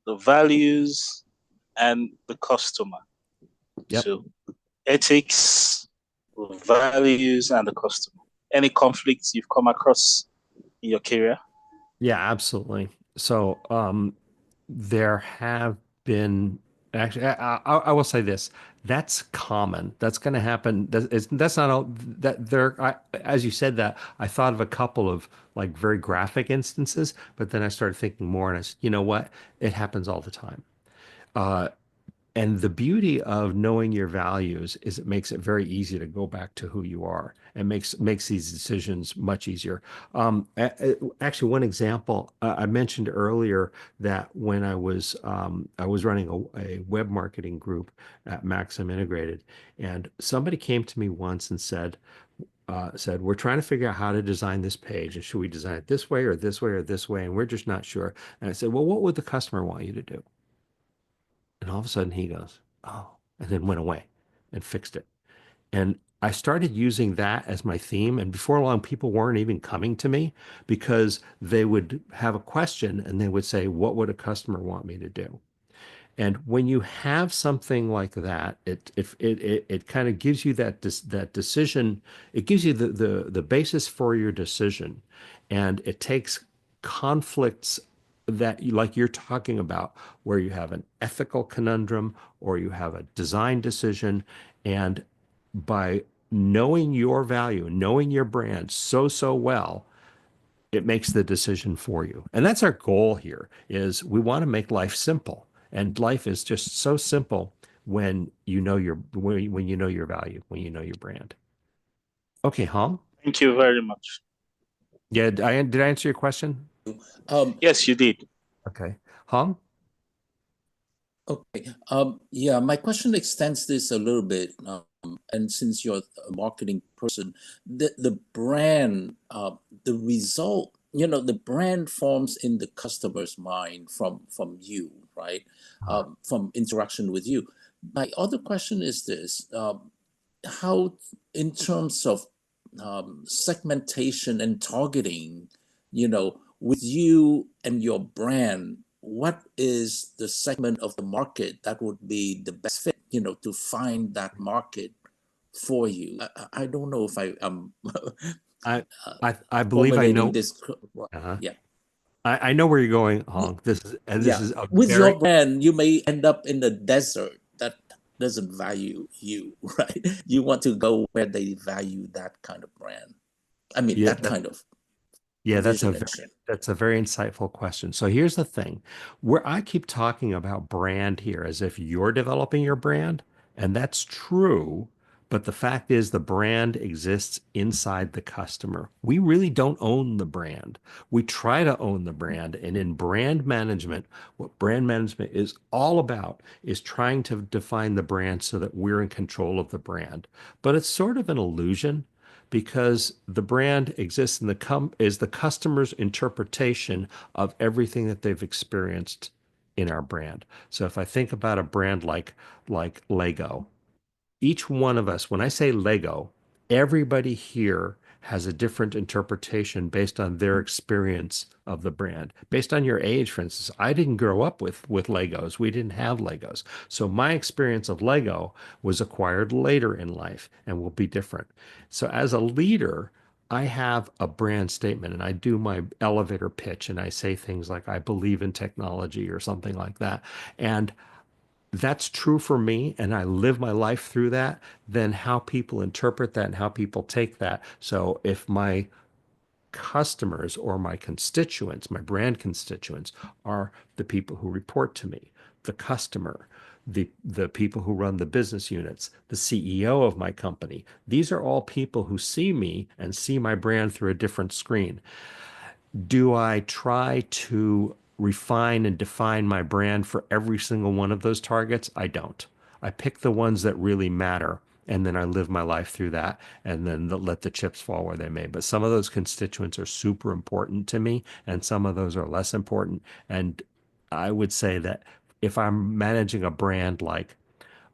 the values, and the customer? Yep. So ethics, values, and the customer. Any conflicts you've come across in your career? Yeah, absolutely. So there have been actually, I will say this, that's common. That's going to happen. That's not all that there. As you said that, I thought of a couple of like very graphic instances, but then I started thinking more and I said, you know what? It happens all the time. And the beauty of knowing your values is it makes it very easy to go back to who you are and makes these decisions much easier. Actually, one example I mentioned earlier that when I was running a web marketing group at Maxim Integrated, and somebody came to me once and said, we're trying to figure out how to design this page, and should we design it this way or this way or this way, and we're just not sure. And I said, well, what would the customer want you to do? And all of a sudden he goes, oh, and then went away and fixed it. And I started using that as my theme. And before long, people weren't even coming to me because they would have a question and they would say, what would a customer want me to do? And when you have something like that, it kind of gives you that decision. It gives you the basis for your decision, and it takes conflicts that like you're talking about, where you have an ethical conundrum or you have a design decision, and by knowing your value, knowing your brand so well, it makes the decision for you. And that's our goal here is we want to make life simple. And life is just so simple when you know when you know your value, when you know your brand. Okay, Hong. Thank you very much. Yeah, did I answer your question? Yes, you did. Okay. Hong? Okay. Yeah, my question extends this a little bit. And since you're a marketing person, the brand, the result, the brand forms in the customer's mind from you, right? From interaction with you. My other question is this: how, in terms of segmentation and targeting, with you and your brand, what is the segment of the market that would be the best fit, to find that market for you? I don't know if I believe I know this. Yeah. I know where you're going, Hong. This is with your brand, you may end up in the desert that doesn't value you, right? You want to go where they value that kind of brand. I mean, that kind of. Yeah, that's a very insightful question. So here's the thing, where I keep talking about brand here as if you're developing your brand, and that's true, but the fact is the brand exists inside the customer. We really don't own the brand. We try to own the brand, and in brand management, what brand management is all about is trying to define the brand so that we're in control of the brand. But it's sort of an illusion, because the brand exists in is the customer's interpretation of everything that they've experienced in our brand. So if I think about a brand like Lego, each one of us, when I say Lego, everybody here has a different interpretation based on their experience of the brand. Based on your age, for instance, I didn't grow up with Legos. We didn't have Legos. So my experience of Lego was acquired later in life and will be different. So as a leader, I have a brand statement and I do my elevator pitch and I say things like, I believe in technology or something like that. And that's true for me and I live my life through that, then how people interpret that and how people take that. So if my customers or my constituents, my brand constituents, are the people who report to me, the customer, the people who run the business units, the CEO of my company. These are all people who see me and see my brand through a different screen. Do I try to refine and define my brand for every single one of those targets? I don't. I pick the ones that really matter and then I live my life through that and then let the chips fall where they may. But some of those constituents are super important to me and some of those are less important. And I would say that if I'm managing a brand like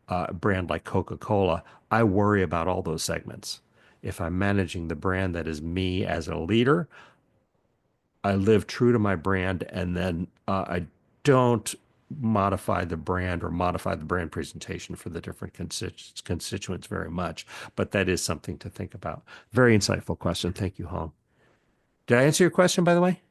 Coca-Cola, I worry about all those segments. If I'm managing the brand that is me as a leader, I live true to my brand, and then I don't modify the brand or modify the brand presentation for the different constituents very much. But that is something to think about. Very insightful question. Thank you, Hong. Did I answer your question, by the way?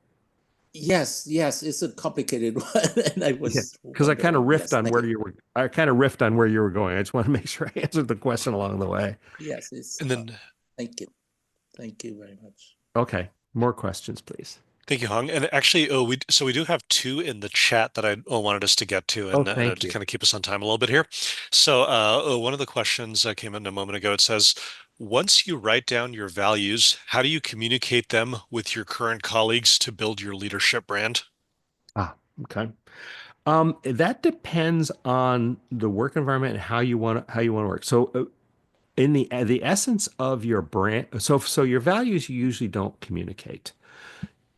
Yes, it's a complicated one, and I was because I kind of riffed yes, on where you were. I kind of riffed on where you were going. I just want to make sure I answered the question along the way. Yes, it's. And then, thank you very much. Okay, more questions, please. thank you, Hong. And actually, we do have two in the chat that I wanted us to get to, and thank to you. kind of keep us on time a little bit here. So one of the questions that came in a moment ago. It says, once you write down your values, how do you communicate them with your current colleagues to build your leadership brand? Okay. That depends on the work environment and how you want to work. So in the essence of your brand, so your values you usually don't communicate.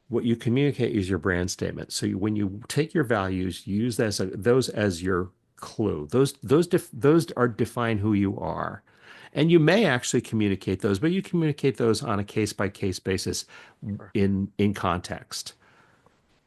What you communicate is your brand statement. So when you take your values, you use those as your clue. Those are define who you are. And you may actually communicate those, but you communicate those on a case by case basis in context.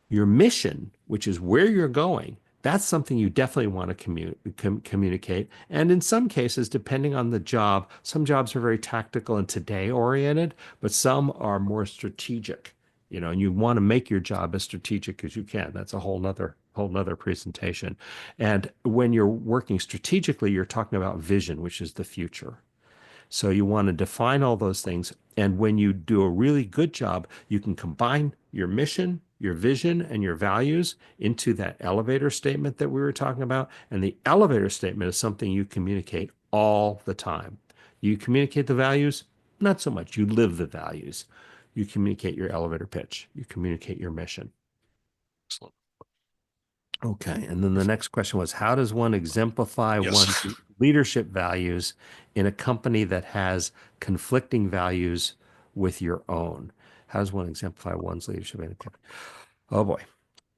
Your mission, which is where you're going, that's something you definitely want to communicate. And in some cases, depending on the job, some jobs are very tactical and today oriented, but some are more strategic, and you want to make your job as strategic as you can. That's a whole nother presentation. And when you're working strategically, you're talking about vision, which is the future. So you want to define all those things. And when you do a really good job, you can combine your mission, your vision, and your values into that elevator statement that we were talking about. And the elevator statement is something you communicate all the time. You communicate the values, not so much. You live the values. You communicate your elevator pitch. You communicate your mission. Excellent. Okay. And then the next question was, how does one exemplify Yes. one's leadership values in a company that has conflicting values with your own? How does one exemplify one's leadership in a company? Oh boy.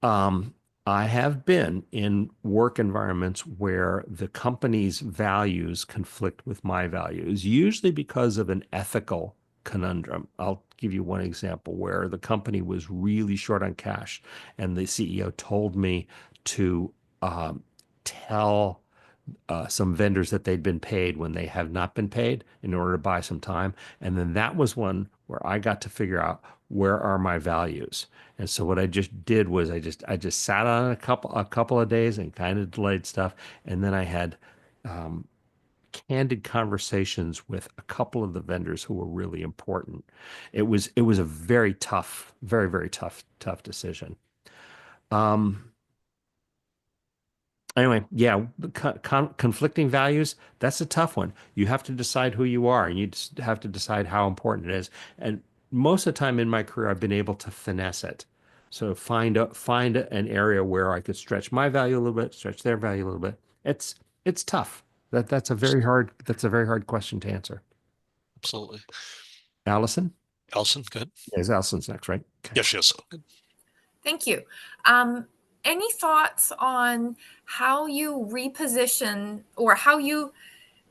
I have been in work environments where the company's values conflict with my values, usually because of an ethical conundrum. I'll give you one example where the company was really short on cash and the CEO told me to tell some vendors that they'd been paid when they have not been paid in order to buy some time. And then that was one where I got to figure out where are my values. And so what I just did was I just sat on a couple of days and kind of delayed stuff. And then I had candid conversations with a couple of the vendors who were really important. It was a very tough, very, very tough decision. Anyway, yeah, conflicting values, that's a tough one. You have to decide who you are and you just have to decide how important it is. And most of the time in my career, I've been able to finesse it. So find an area where I could stretch my value a little bit, stretch their value a little bit. It's tough. That's a very hard question to answer. Absolutely. Allison? Allison, go ahead. Yes, Allison's next, right? Okay. Yes, she is. Thank you. Any thoughts on how you reposition or how you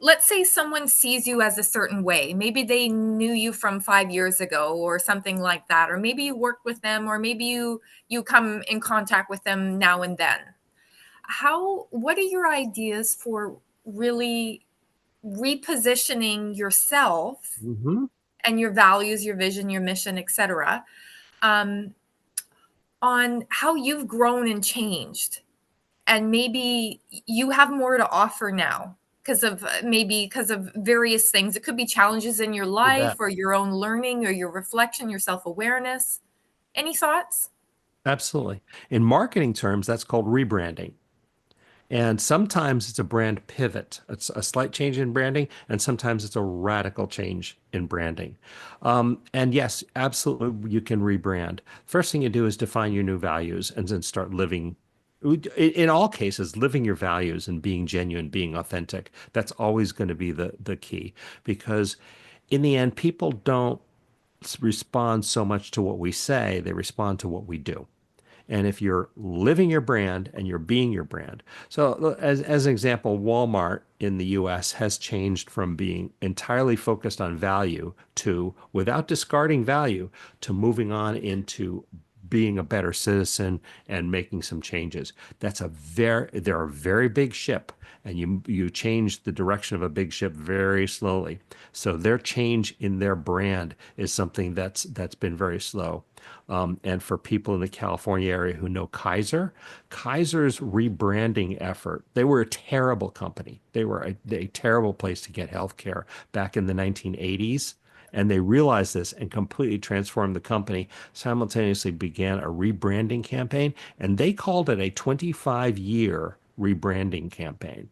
let's say someone sees you as a certain way. Maybe they knew you from 5 years ago or something like that, or maybe you worked with them, or maybe you come in contact with them now and then. What are your ideas for really repositioning yourself and your values, your vision, your mission, etc., on how you've grown and changed, and maybe you have more to offer now because of various things. It could be challenges in your life or your own learning or your reflection, your self-awareness. Any thoughts? Absolutely. In marketing terms, that's called rebranding. And sometimes it's a brand pivot. It's a slight change in branding, and sometimes it's a radical change in branding. And yes, absolutely, you can rebrand. First thing you do is define your new values and then start living. In all cases, living your values and being genuine, being authentic. That's always going to be the key, because in the end, people don't respond so much to what we say, they respond to what we do. And if you're living your brand and you're being your brand. So as an example, Walmart in the US has changed from being entirely focused on value to, without discarding value, to moving on into being a better citizen and making some changes. They're a very big ship, and you change the direction of a big ship very slowly. So their change in their brand is something that's been very slow. And for people in the California area who know Kaiser's rebranding effort, they were a terrible company. They were a terrible place to get healthcare back in the 1980s. And they realized this and completely transformed the company, simultaneously began a rebranding campaign, and they called it a 25-year rebranding campaign.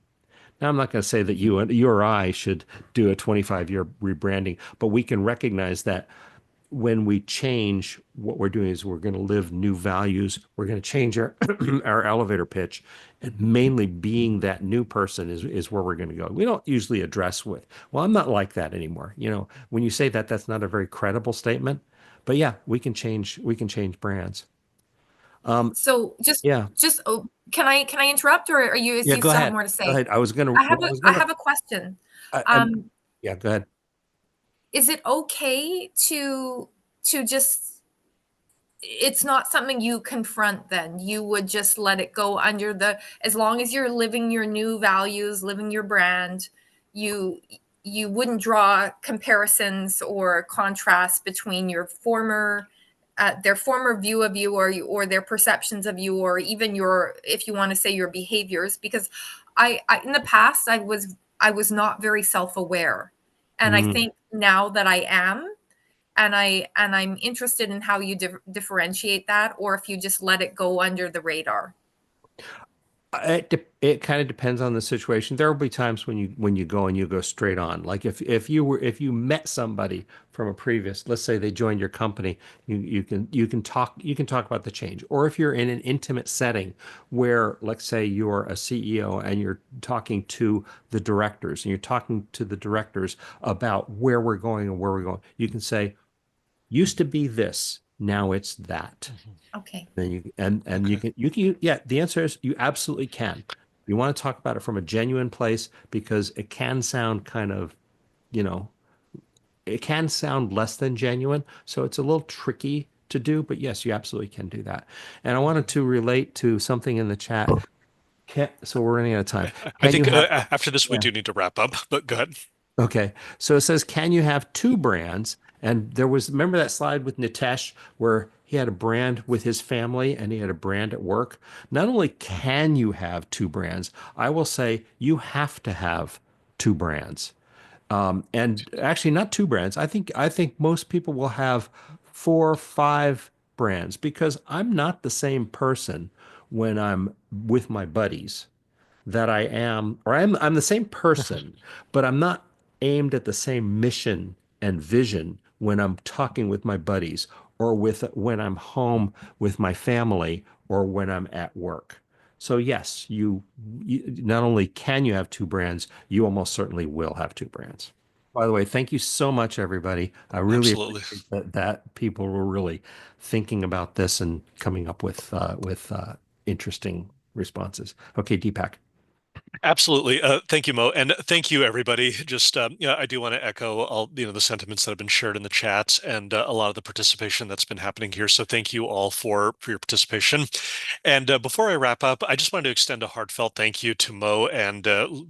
Now, I'm not going to say that you or I should do a 25-year rebranding, but we can recognize that when we change, what we're doing is we're going to live new values. We're going to change our our elevator pitch, and mainly being that new person is where we're going to go. We don't usually address with, well, I'm not like that anymore. When you say that, that's not a very credible statement. But yeah, we can change brands. So Yeah. Can I interrupt, or are you? Yeah, You go still ahead. have more to say? Go ahead. I have a question. Yeah, go ahead. Is it okay to just, it's not something you confront then? You would just let it go as long as you're living your new values, living your brand, you wouldn't draw comparisons or contrasts between your their former view of you, or their perceptions of you, or even if you want to say, your behaviors. Because I in the past, I was not very self-aware. And I think now that I am, and I'm interested in how you differentiate that, or if you just let it go under the radar. It kind of depends on the situation. There will be times when you go straight on. Like if you met somebody from a previous, let's say they joined your company, you can talk about the change. Or if you're in an intimate setting where, let's say you're a CEO and you're talking to the directors, and you're talking to the directors about where we're going and where we're going, you can say, used to be this, now it's that. Okay. Then you can yeah, the answer is you absolutely can. You want to talk about it from a genuine place, because it can sound kind of, it can sound less than genuine. So it's a little tricky to do, but yes, you absolutely can do that. And I wanted to relate to something in the chat. So we're running out of time. I think after this, we do need to wrap up, but go ahead. Okay. So it says, can you have two brands? And remember that slide with Nitesh where he had a brand with his family and he had a brand at work? Not only can you have two brands, I will say you have to have two brands. And actually not two brands. I think most people will have 4 or 5 brands, because I'm not the same person when I'm with my buddies that I am, or I'm the same person, but I'm not aimed at the same mission and vision when I'm talking with my buddies, or when I'm home with my family, or when I'm at work. So yes, you not only can you have two brands, you almost certainly will have two brands. By the way, thank you so much, everybody. I really appreciate that people were really thinking about this and coming up with interesting responses. Okay, Deepak. Absolutely. Thank you, Mo. And thank you, everybody. Just, I do want to echo all, the sentiments that have been shared in the chats and a lot of the participation that's been happening here. So thank you all for your participation. And before I wrap up, I just wanted to extend a heartfelt thank you to Mo and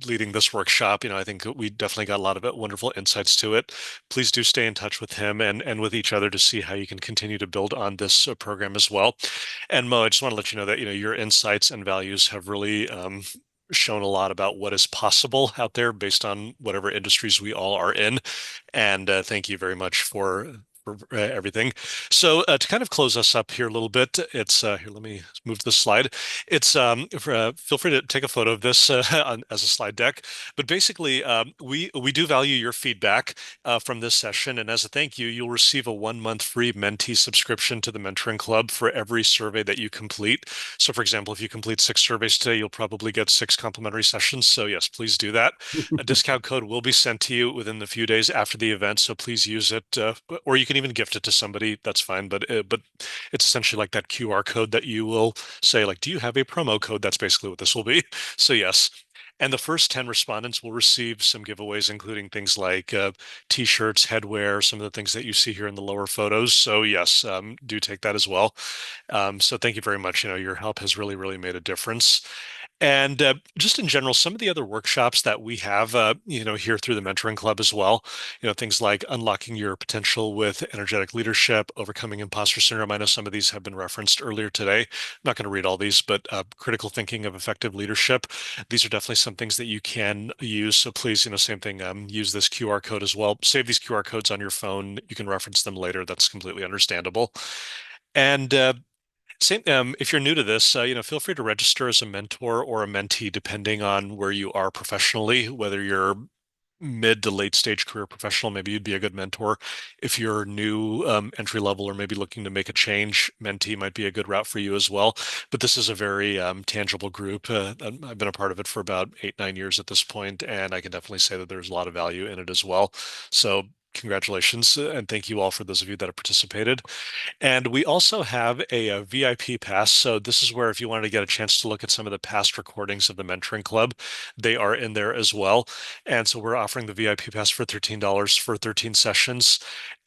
leading this workshop. I think we definitely got a lot of wonderful insights to it. Please do stay in touch with him and with each other to see how you can continue to build on this program as well. And Mo, I just want to let you know that, your insights and values have really shown a lot about what is possible out there based on whatever industries we all are in. And thank you very much for everything. So to kind of close us up here a little bit, it's here. Let me move to the slide. It's feel free to take a photo of this as a slide deck. But basically, we do value your feedback from this session, and as a thank you, you'll receive a 1-month free mentee subscription to the Mentoring Club for every survey that you complete. So, for example, if you complete 6 surveys today, you'll probably get 6 complimentary sessions. So yes, please do that. A discount code will be sent to you within the few days after the event, so please use it, or you can even gift it to somebody. That's fine, but it's essentially like that QR code that you will say, like, do you have a promo code? That's basically what this will be. So yes. And the first 10 respondents will receive some giveaways, including things like T-shirts, headwear, some of the things that you see here in the lower photos. So yes, do take that as well. So thank you very much. Your help has really, really made a difference. And just in general, some of the other workshops that we have, here through the Mentoring Club as well, things like unlocking your potential with energetic leadership, overcoming imposter syndrome. I know some of these have been referenced earlier today. I'm not going to read all these, but critical thinking of effective leadership. These are definitely some things that you can use. So please, same thing, use this QR code as well. Save these QR codes on your phone. You can reference them later. That's completely understandable. And same, if you're new to this, feel free to register as a mentor or a mentee, depending on where you are professionally, whether you're mid to late stage career professional, maybe you'd be a good mentor. If you're new, entry level, or maybe looking to make a change, mentee might be a good route for you as well. But this is a very tangible group. I've been a part of it for about 8-9 years at this point, and I can definitely say that there's a lot of value in it as well. So congratulations, and thank you all for those of you that have participated. And we also have a VIP pass. So this is where if you wanted to get a chance to look at some of the past recordings of the Mentoring Club, they are in there as well. And so we're offering the VIP pass for $13 for 13 sessions.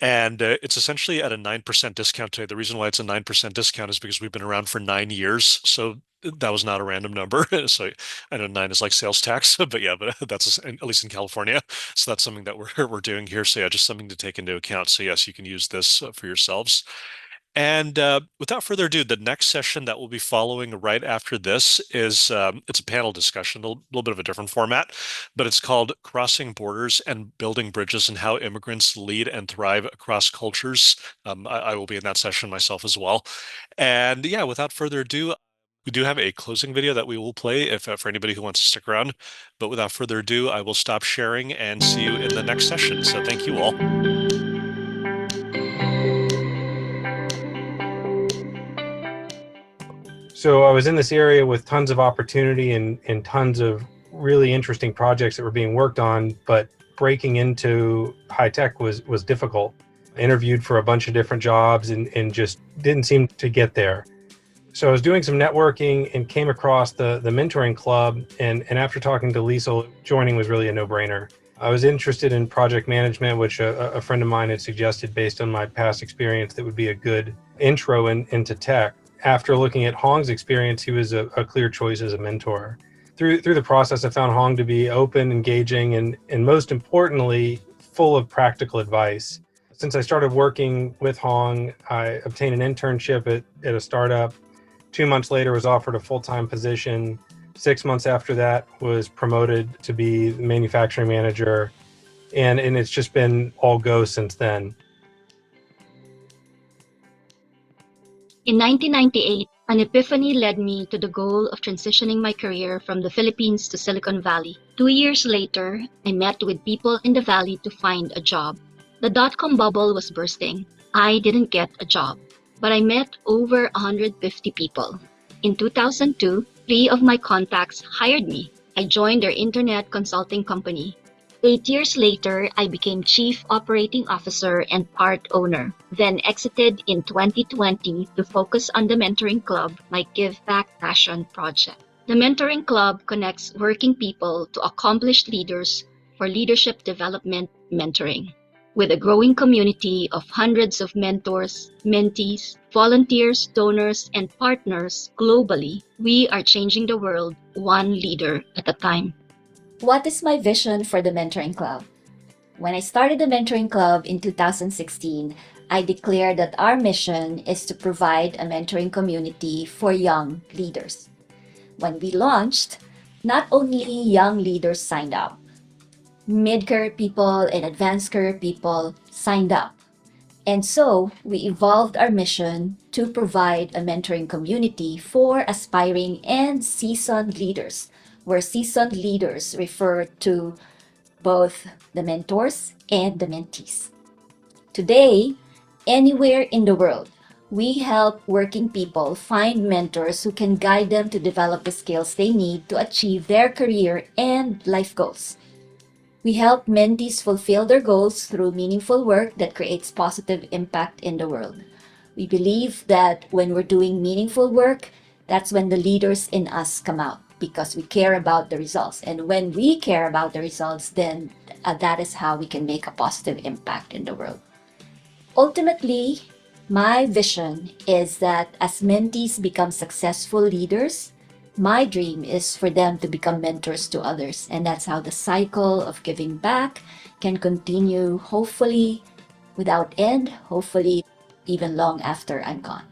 And it's essentially at a 9% discount today. The reason why it's a 9% discount is because we've been around for 9 years. So that was not a random number. So I know 9 is like sales tax, but yeah, but that's at least in California. So that's something that we're doing here. So yeah, just something to take into account. So yes, you can use this for yourselves. And without further ado, the next session that will be following right after this is it's a panel discussion, a little bit of a different format, but it's called Crossing Borders and Building Bridges and How Immigrants Lead and Thrive Across Cultures. I will be in that session myself as well. And yeah, without further ado, we do have a closing video that we will play if for anybody who wants to stick around. But without further ado, I will stop sharing and see you in the next session. So thank you all. So I was in this area with tons of opportunity and tons of really interesting projects that were being worked on, but breaking into high tech was difficult. I interviewed for a bunch of different jobs and just didn't seem to get there. So I was doing some networking and came across the Mentoring Club, and after talking to Liesl, joining was really a no-brainer. I was interested in project management, which a friend of mine had suggested based on my past experience that would be a good intro into tech. After looking at Hong's experience, he was a clear choice as a mentor. Through the process, I found Hong to be open, engaging, and most importantly, full of practical advice. Since I started working with Hong, I obtained an internship at a startup. 2 months later, was offered a full-time position. 6 months after that, was promoted to be the manufacturing manager. And it's just been all go since then. In 1998, an epiphany led me to the goal of transitioning my career from the Philippines to Silicon Valley. 2 years later, I met with people in the Valley to find a job. The dot-com bubble was bursting. I didn't get a job, but I met over 150 people. In 2002, 3 of my contacts hired me. I joined their internet consulting company. 8 years later, I became Chief Operating Officer and part owner, then exited in 2020 to focus on the Mentoring Club, my give back passion project. The Mentoring Club connects working people to accomplished leaders for leadership development mentoring. With a growing community of hundreds of mentors, mentees, volunteers, donors, and partners globally, we are changing the world one leader at a time. What is my vision for the Mentoring Club? When I started the Mentoring Club in 2016, I declared that our mission is to provide a mentoring community for young leaders. When we launched, not only young leaders signed up, mid-career people and advanced career people signed up. And so we evolved our mission to provide a mentoring community for aspiring and seasoned leaders, where seasoned leaders refer to both the mentors and the mentees. Today, anywhere in the world, we help working people find mentors who can guide them to develop the skills they need to achieve their career and life goals. We help mentees fulfill their goals through meaningful work that creates positive impact in the world. We believe that when we're doing meaningful work, that's when the leaders in us come out, because we care about the results. And when we care about the results, then that is how we can make a positive impact in the world. Ultimately, my vision is that as mentees become successful leaders, my dream is for them to become mentors to others. And that's how the cycle of giving back can continue, hopefully without end, hopefully even long after I'm gone.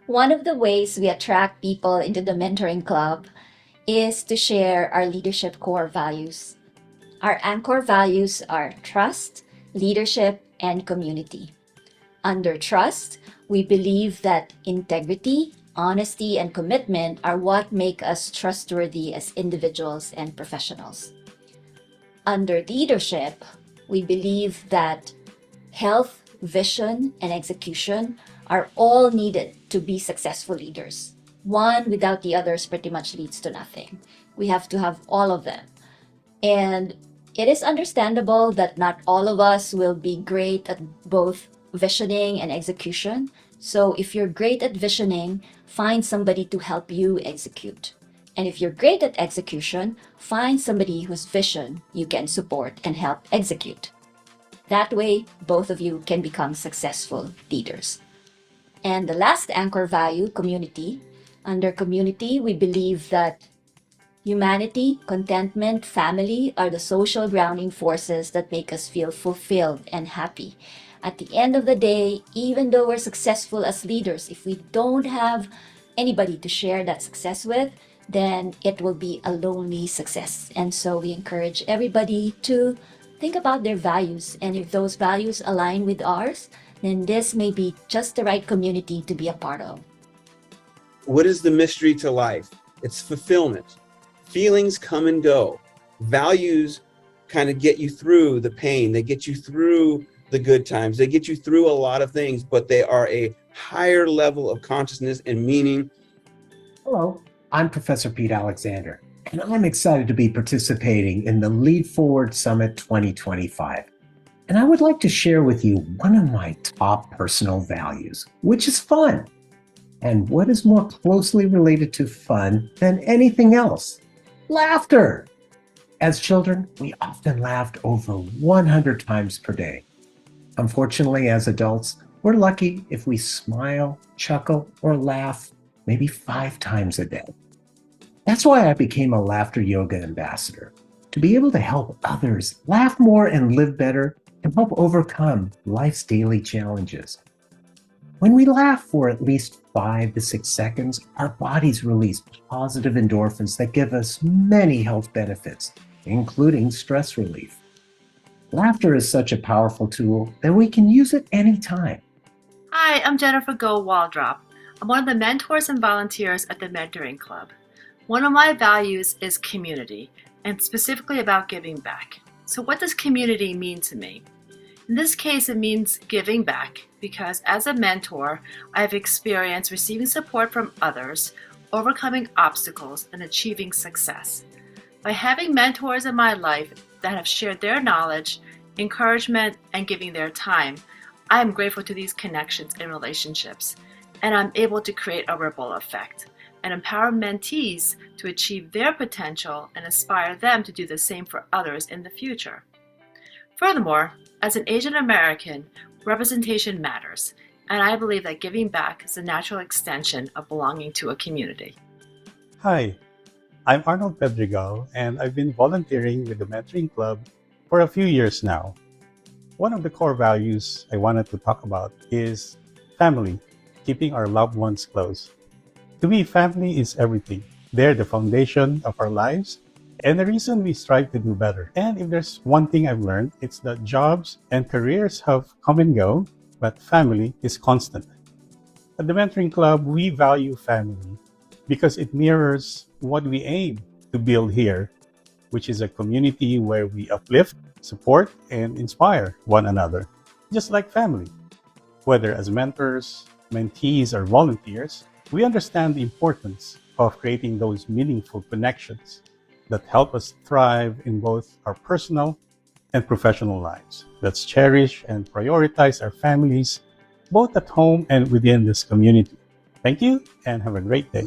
One of the ways we attract people into the Mentoring Club is to share our leadership core values. Our anchor values are trust, leadership, and community. Under trust, we believe that integrity, honesty, and commitment are what make us trustworthy as individuals and professionals. Under leadership, we believe that health, vision, and execution are all needed to be successful leaders. One without the others pretty much leads to nothing. We have to have all of them. And it is understandable that not all of us will be great at both visioning and execution. So if you're great at visioning, find somebody to help you execute. And if you're great at execution, find somebody whose vision you can support and help execute. That way, both of you can become successful leaders. And the last anchor value, community. Under community, we believe that humanity, contentment, family are the social grounding forces that make us feel fulfilled and happy. At the end of the day, even though we're successful as leaders, if we don't have anybody to share that success with, then it will be a lonely success. And so we encourage everybody to think about their values. And if those values align with ours, then this may be just the right community to be a part of. What is the mystery to life? It's fulfillment. Feelings come and go. Values kind of get you through the pain. They get you through the good times. They get you through a lot of things, but they are a higher level of consciousness and meaning. Hello, I'm Professor Pete Alexander, and I'm excited to be participating in the LeadForward Summit 2025. And I would like to share with you one of my top personal values, which is fun. And what is more closely related to fun than anything else? Laughter. As children, we often laughed over 100 times per day. Unfortunately, as adults, we're lucky if we smile, chuckle, or laugh maybe 5 times a day. That's why I became a laughter yoga ambassador, to be able to help others laugh more and live better and help overcome life's daily challenges. When we laugh for at least 5 to 6 seconds, our bodies release positive endorphins that give us many health benefits, including stress relief. Laughter is such a powerful tool that we can use it anytime. Hi, I'm Jennifer Waldrop. I'm one of the mentors and volunteers at the Mentoring Club. One of my values is community, and specifically about giving back. So what does community mean to me? In this case, it means giving back, because as a mentor, I have experienced receiving support from others, overcoming obstacles, and achieving success. By having mentors in my life that have shared their knowledge, encouragement, and giving their time, I am grateful to these connections and relationships, and I'm able to create a ripple effect. and empower mentees to achieve their potential and inspire them to do the same for others in the future. Furthermore, as an Asian American, representation matters, and I believe that giving back is a natural extension of belonging to a community. Hi, I'm Arnold Pedregal, and I've been volunteering with the Mentoring Club for a few years now. One of the core values I wanted to talk about is family, keeping our loved ones close. To me, family is everything. They're the foundation of our lives and the reason we strive to do better. And if there's one thing I've learned, it's that jobs and careers have come and go, but family is constant. At the Mentoring Club, we value family because it mirrors what we aim to build here, which is a community where we uplift, support, and inspire one another, just like family. Whether as mentors, mentees, or volunteers, we understand the importance of creating those meaningful connections that help us thrive in both our personal and professional lives. Let's cherish and prioritize our families, both at home and within this community. Thank you, and have a great day.